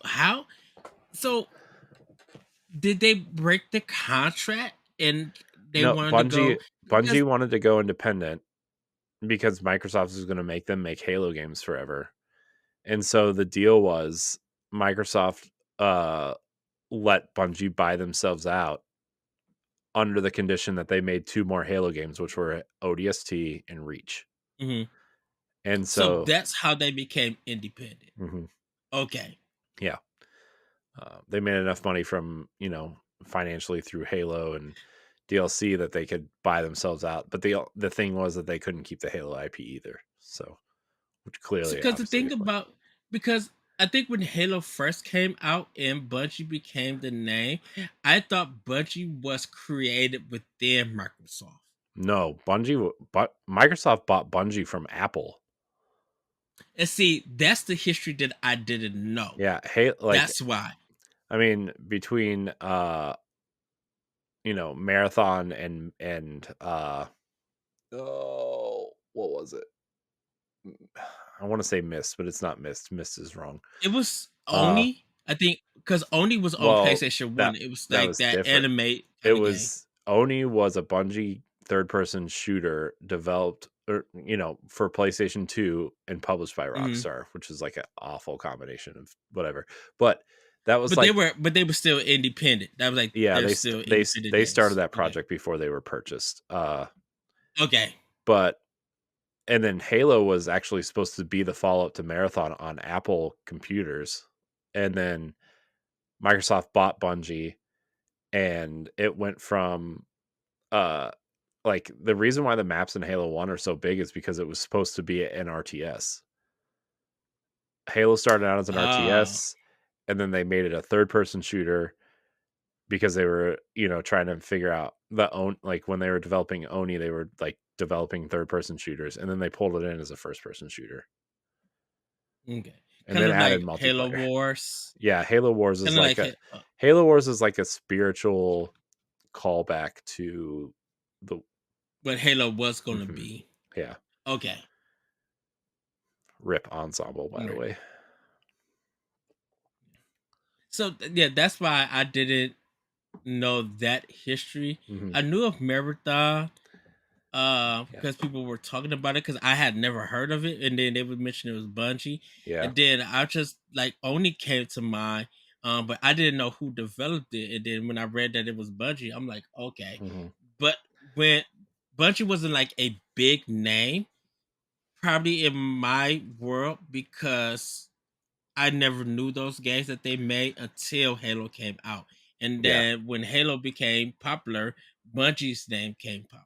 did they break the contract and they wanted to go? Bungie wanted to go independent because Microsoft is going to make them make Halo games forever. And so the deal was Microsoft let Bungie buy themselves out under the condition that they made 2 more Halo games, which were ODST and Reach. And so that's how they became independent. Okay. Yeah. They made enough money from, financially through Halo and DLC that they could buy themselves out. But the thing was that they couldn't keep the Halo IP either. So, which clearly, because the thing about, because I think when Halo first came out and Bungie became the name, I thought Bungie was created within Microsoft. No, Microsoft bought Bungie from Apple. And see, that's the history that I didn't know. Yeah, that's why. I mean, between Marathon and what was it? I want to say Mist, but it's not Mist. Mist is wrong. It was Oni, I think, because Oni was on PlayStation 1. It was like that anime. Oni was a Bungie third-person shooter developed, for PlayStation 2 and published by Rockstar, which is like an awful combination of whatever. But that was they were still independent. That was like they started that project before they were purchased. Okay. And then Halo was actually supposed to be the follow-up to Marathon on Apple computers. And then Microsoft bought Bungie, and it went from like the reason why the maps in Halo 1 are so big is because it was supposed to be an RTS. Halo started out as an RTS, and then they made it a third-person shooter because they were, trying to figure out when they were developing Oni, they were like developing third-person shooters, and then they pulled it in as a first-person shooter. Okay. And then added multiplayer. Halo Wars. Yeah, Halo Wars is Halo Wars is like a spiritual callback to what Halo was going to be. Yeah. Okay. RIP Ensemble, by the way. So yeah, that's why I didn't know that history. I knew of Marathon because people were talking about it, because I had never heard of it, and then they would mention it was Bungie. Yeah. And then I just Oni came to mind, but I didn't know who developed it. And then when I read that it was Bungie, I'm like, okay. But when Bungie wasn't like a big name, probably in my world, because I never knew those games that they made until Halo came out. And Yeah. then when Halo became popular, Bungie's name came popular.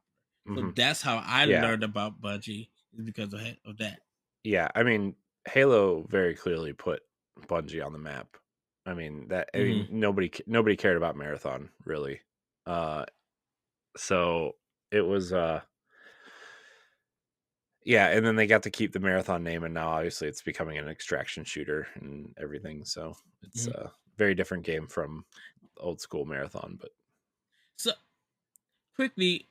So Mm-hmm. that's how I Yeah. learned about Bungie, is because of that. Yeah. I mean, Halo very clearly put Bungie on the map. I mean, Mm-hmm. nobody cared about Marathon, really. So it was yeah, and then they got to keep the Marathon name, and now obviously it's becoming an extraction shooter and everything. So it's Mm-hmm. a very different game from old school Marathon. But So quickly,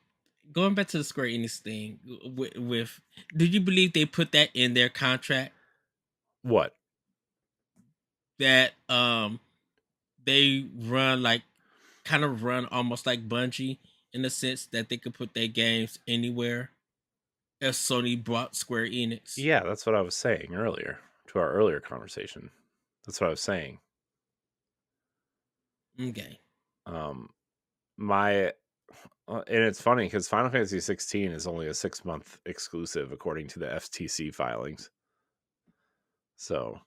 going back to the Square Enix thing with did you believe they put that in their contract what? that they run like kind of run almost like Bungie in the sense that they could put their games anywhere if Sony bought Square Enix? Yeah, that's what I was saying earlier to our earlier conversation. That's what I was saying. Okay. Um, my and it's funny because Final Fantasy 16 is only a 6-month exclusive according to the FTC filings. So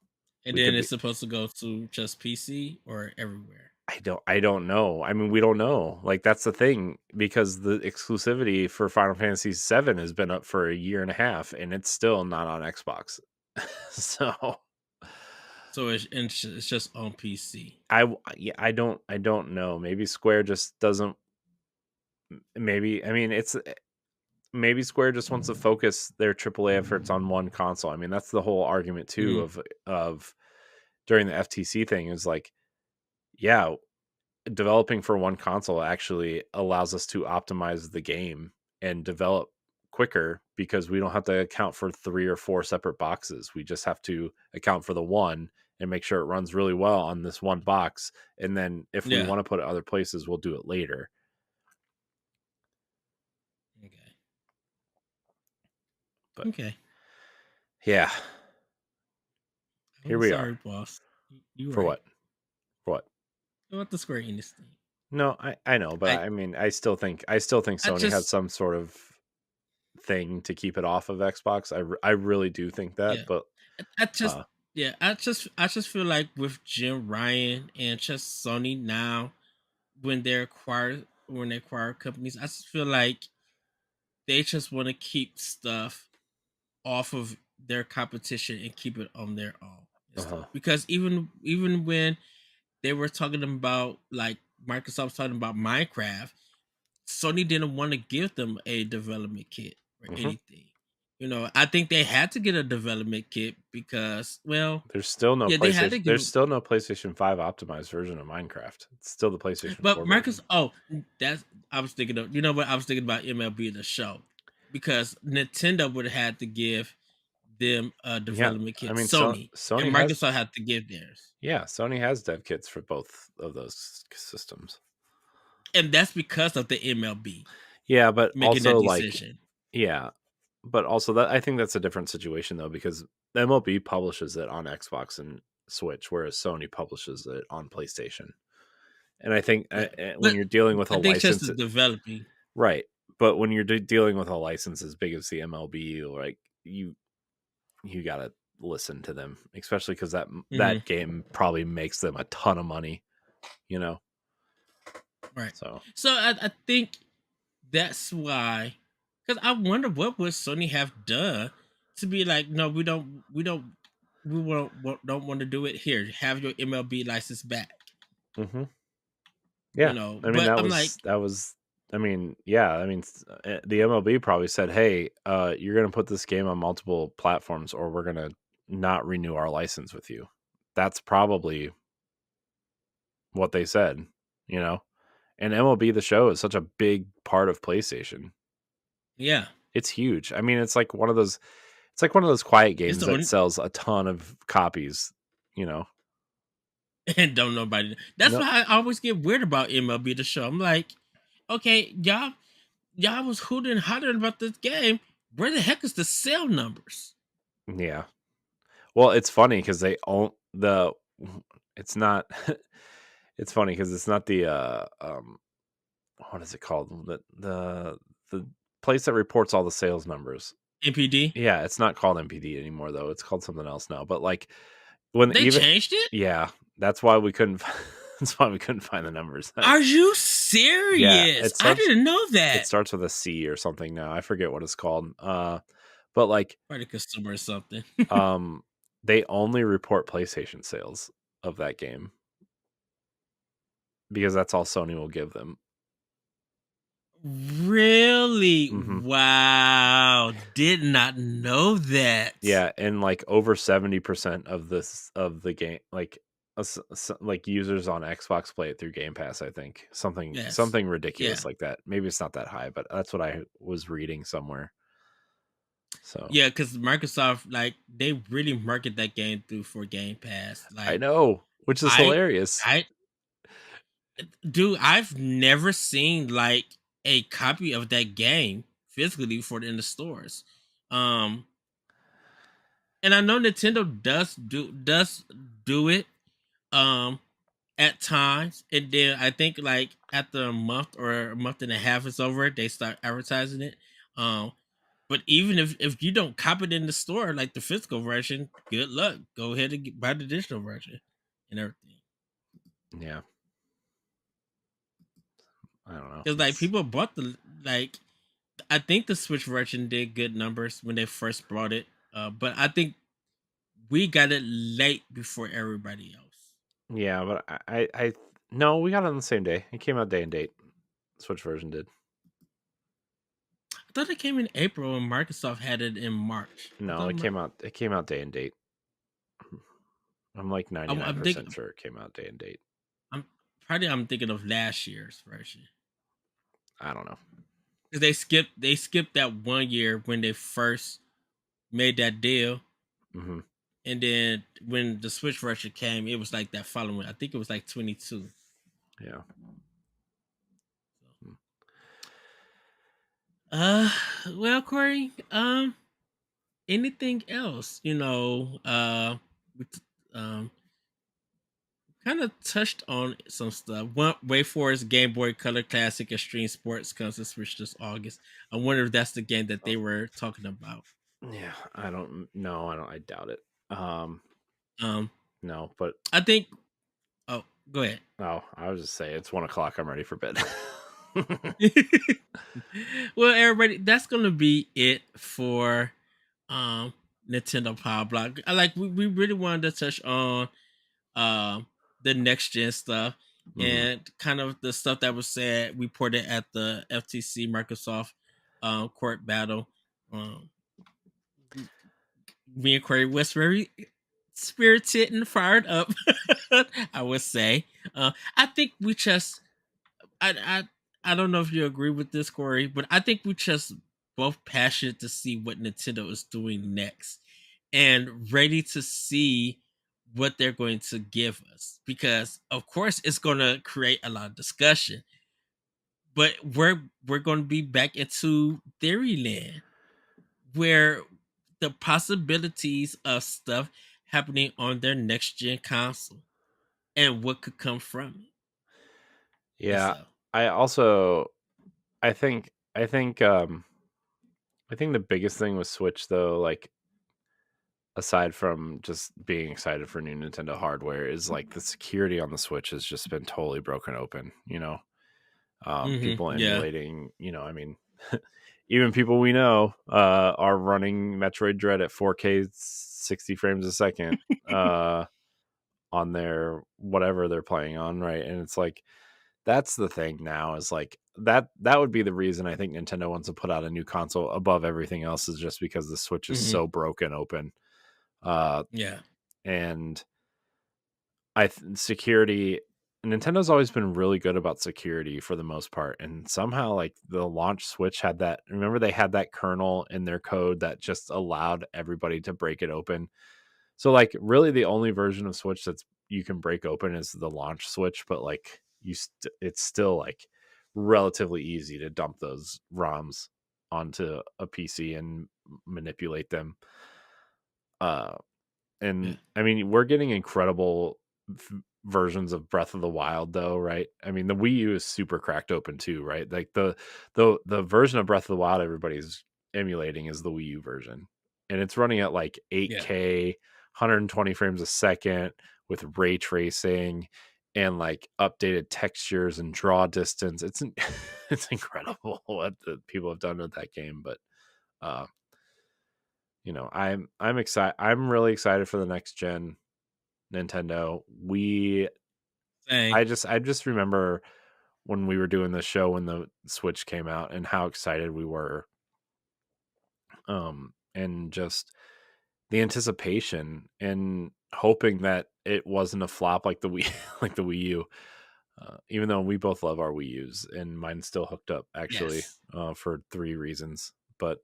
And we then could be. it's supposed to go to just PC or everywhere. I don't know. I mean, we don't know. Like that's the thing because the exclusivity for Final Fantasy 7 has been up for a year and a half and it's still not on Xbox. So So it's just on PC. I don't know. Maybe Square just doesn't. Maybe I mean it's maybe Square just wants to focus their AAA efforts on one console. I mean that's the whole argument too Mm-hmm. of during the FTC thing is like yeah, developing for one console actually allows us to optimize the game and develop quicker because we don't have to account for 3 or 4 separate boxes. We just have to account for the one and make sure it runs really well on this one box. And then if we Yeah. want to put it other places, we'll do it later. Okay. But Okay. yeah, here I'm we are. sorry, boss. You For right what? For what? about the Square Enix thing. No, I know, but I I mean, I still think I Sony has just some sort of thing to keep it off of Xbox. I really do think that, yeah. but I just uh yeah. I just feel like with Jim Ryan and just Sony now, when they acquire companies, I just feel like they just want to keep stuff off of their competition and keep it on their own and stuff. uh-huh. Because even when they were talking about like Microsoft was talking about Minecraft, Sony didn't want to give them a development kit or Mhm. anything. I think they had to get a development kit because, well, There's still no yeah, they had to PlayStation. give. There's still no PlayStation 5 optimized version of Minecraft. It's still the PlayStation But 4 Microsoft, version. oh, that's I was thinking of. You know what? I was thinking about MLB the Show because Nintendo would have had to give them a Yeah, development I kit. mean, Sony and Sony has Microsoft had to give theirs, Sony has dev kits for both of those systems. and that's because of the MLB Yeah, but making that also like decision. yeah, but also that I think that's a different situation though because MLB publishes it on Xbox and Switch, whereas Sony publishes it on PlayStation. And I think Yeah, when but you're dealing with a I think just license, the developing. right? But when you're dealing with a license as big as the MLB, like you gotta listen to them, especially because Hmm. that game probably makes them a ton of money, you know. Right. So So I think that's why, because I wonder what would Sony have done to be like, no, we don't want to do it here. Have your MLB license back. hmm yeah, I mean But I'm like, that was. I mean, yeah, I mean, the MLB probably said, "Hey, you're gonna put this game on multiple platforms, or we're gonna not renew our license with you." That's probably what they said, you know. And MLB The Show is such a big part of PlayStation. yeah, It's huge. I mean, it's like one of those. It's like one of those quiet it's games the that only sells a ton of copies. You know, and don't nobody. That's no, why I always get weird about MLB the Show. I'm like, okay, y'all was hooting and hollering about this game. Where the heck is the sale numbers? yeah. Well, it's funny because they own the. It's not. It's funny because it's not the. What is it called? The place that reports all the sales numbers. NPD. Yeah, it's not called MPD anymore though. It's called something else now. But like when They even changed it? yeah, that's why we couldn't. That's why we couldn't find the numbers. Are you Yeah, serious? it I starts. didn't know It that. starts with a C or something now. I forget what it's called. But like, Probably consumer or something. um, they only report PlayStation sales of that game because that's all Sony will give them. Really? Mm-hmm. Wow. Did not know that. Yeah, and like over 70% of the game, like like users on Xbox play it through Game Pass. I think Yes. something Yeah. ridiculous like that. Maybe it's not that high, but that's what I was reading somewhere. So Yeah, because Microsoft, like, they really market that game through for Game Pass. I Like, know, which is I, hilarious. I, dude, I've never seen like a copy of that game physically for in the stores. Um, and I know Nintendo does do it. Um, at times, and then I think like after a month or a month and a half is over, they start advertising it. Um, but even if you don't copy it in the store, like the physical version, good luck. Go ahead and buy the digital version and everything. Yeah, I don't know. Because like people bought the like, I think the Switch version did good numbers when they first brought it. But I think we got it late before everybody else. Yeah, but I no, we got it on the same day. It came out day and date. Switch version did. I thought it came in April and Microsoft had it in March. I No, thought it came out. It came out day and date. I'm like I'm 99% thinking sure it came out day and date. I'm thinking of last year's version. I don't know. Because they skipped that 1 year when they first made that deal. Mm-hmm. And then when the Switch version came, it was like that following. I think it was like 22. Yeah. Uh well, Corey, anything else? We um kind of touched on some stuff. One WayForest Game Boy Color Classic Extreme Sports comes to Switch this August. I wonder if that's the game that they were talking about. Yeah, I don't know. I don't. I doubt it. Um, No, but I think. Oh, go ahead. I was just saying it's 1 o'clock. I'm ready for bed. Well, everybody, that's gonna be it for um Nintendo Power Block. We really wanted to touch on the next gen stuff Mm-hmm. and kind of the stuff that was said reported at the FTC Microsoft court battle. Um, me and Corey was very spirited and fired up. I would say. I think we just I don't know if you agree with this, Corey, but I think we just both passionate to see what Nintendo is doing next and ready to see what they're going to give us. Because of course it's gonna create a lot of discussion. But we're gonna be back into theory land where the possibilities of stuff happening on their next gen console and what could come from it. And Yeah. so I also. I think. I think. I think the biggest thing with Switch though, like aside from just being excited for new Nintendo hardware, is like the security on the Switch has just been totally broken open. People yeah. emulating. I mean, even people we know are running Metroid Dread at 4K 60 frames a second on their whatever they're playing on, right? And it's like that's the thing now is like that would be the reason I think Nintendo wants to put out a new console above everything else is just because the Switch is hmm so broken open. Uh Yeah. and security Nintendo's always been really good about security for the most part, and somehow like the launch Switch had that. Remember they had that kernel in their code that just allowed everybody to break it open. So like really the only version of Switch that's you can break open is the launch Switch, but like it's still like relatively easy to dump those ROMs onto a PC and manipulate them. Uh Yeah. and I mean, we're getting incredible versions of Breath of the Wild, though, right? I mean, the Wii U is super cracked open too, right? Like the version of Breath of the Wild everybody's emulating is the Wii U version, and it's running at like Yeah. 8K 120 frames a second with ray tracing and like updated textures and draw distance. It's it's incredible what the people have done with that game. But I'm excited. I'm really excited for the next gen Nintendo. I just remember when we were doing the show when the Switch came out and how excited we were. And just the anticipation and hoping that it wasn't a flop like the Wii like the Wii U. Even though we both love our Wii U's and mine's still hooked up actually, for 3 reasons. But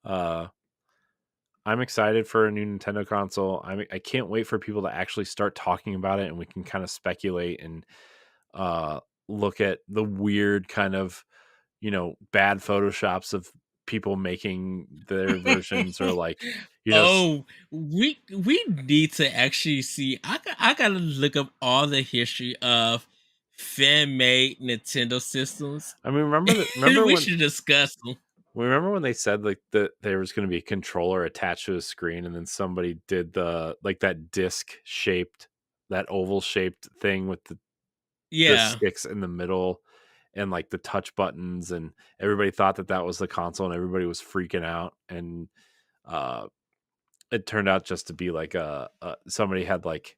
I'm excited for a new Nintendo console. I can't wait for people to actually start talking about it and we can kind of speculate and look at the weird kind of, bad photoshops of people making their versions or like, we need to actually see. I gotta look up all the history of fan-made Nintendo systems. I mean, remember we should discuss them. Remember when they said like that there was going to be a controller attached to a screen, and then somebody did the like that disc shaped, that oval shaped thing with the sticks in the middle and like the touch buttons, and everybody thought that was the console, and everybody was freaking out, and it turned out just to be like somebody had like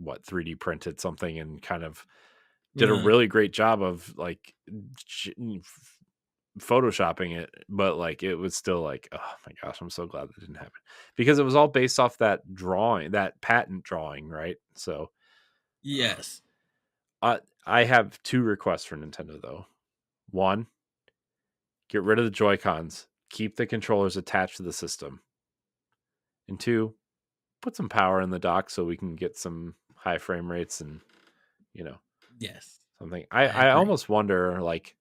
3D printed something and kind of did a really great job of like photoshopping it, but like it was still like, oh my gosh, I'm so glad that didn't happen, because it was all based off that drawing, that patent drawing, right? So yes. I have 2 requests for Nintendo though. 1, get rid of the Joy-Cons, keep the controllers attached to the system. And 2, put some power in the dock so we can get some high frame rates and yes, something. I almost wonder, like,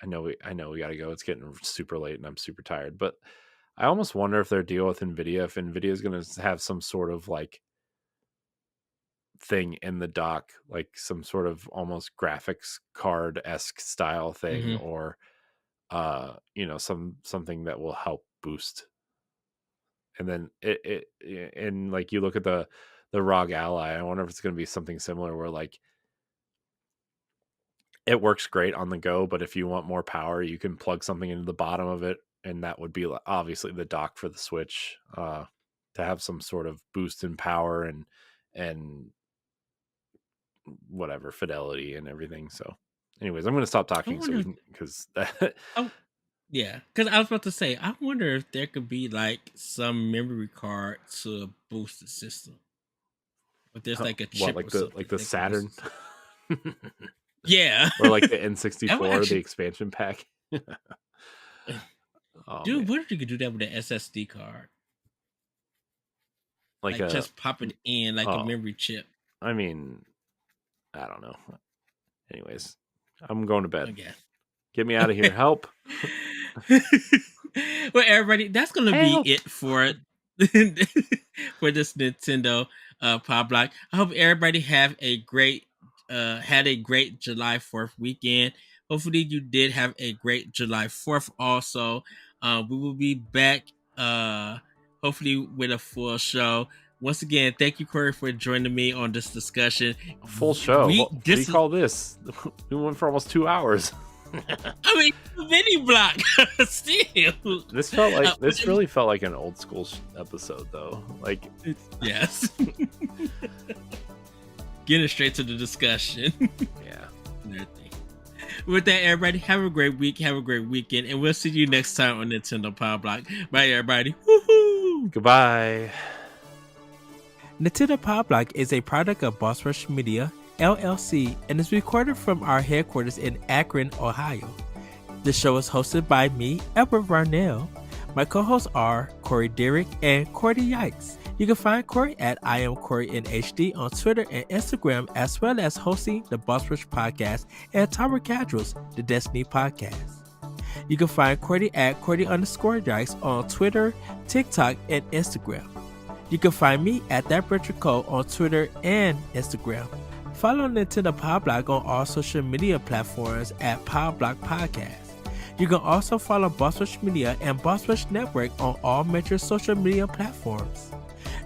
I know we gotta go. It's getting super late and I'm super tired, but I almost wonder if their deal with NVIDIA, if NVIDIA is going to have some sort of like thing in the dock, like some sort of almost graphics card-esque style thing, or something that will help boost. And then and like you look at the ROG Ally, I wonder if it's going to be something similar where like it works great on the go, but if you want more power, you can plug something into the bottom of it, and that would be obviously the dock for the Switch, to have some sort of boost in power and whatever fidelity and everything. So anyways, I'm going to stop talking because yeah, because I was about to say, I wonder if there could be like some memory card to boost the system. But there's like a chip, like the Saturn, yeah, or like the N64, the expansion pack. Dude, what if you could do that with an SSD card? Like just pop it in like a memory chip. I mean, I don't know. Anyways, I'm going to bed. Okay. Get me out of here. Help. Well, everybody, that's going to be it for this Nintendo Pow Block. I hope everybody had a great July 4th weekend. Hopefully you did have a great July 4th also. We will be back hopefully with a full show. Once again, thank you, Corey, for joining me on this discussion. A full show? What do you call this? We went for almost 2 hours. I mean, mini block. Still, this really felt like an old school episode, though. Like, yes. Getting straight to the discussion. Yeah. With that, everybody, have a great week, have a great weekend, and we'll see you next time on Nintendo Pow Block. Bye, everybody. Woohoo! Goodbye. Nintendo Pow Block is a product of Boss Rush Media, LLC, and is recorded from our headquarters in Akron, Ohio. The show is hosted by me, Edward Varnell. My co-hosts are Corey Dirrig and Corey Yikes. You can find Corey at I Am Corey in HD on Twitter and Instagram, as well as hosting the Boss Rush Podcast and Tower Casuals, the Destiny Podcast. You can find Corey at Corey_Yikes on Twitter, TikTok, and Instagram. You can find me at That Richard Cole on Twitter and Instagram. Follow Nintendo Pow Block on all social media platforms at Pow Block Podcast. You can also follow Boss Rush Media and Boss Rush Network on all major social media platforms.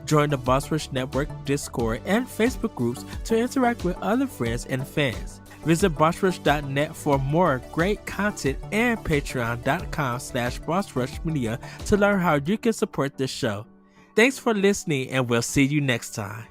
Join the Boss Rush Network, Discord, and Facebook groups to interact with other friends and fans. Visit bossrush.net for more great content and patreon.com/bossrushmedia to learn how you can support this show. Thanks for listening, and we'll see you next time.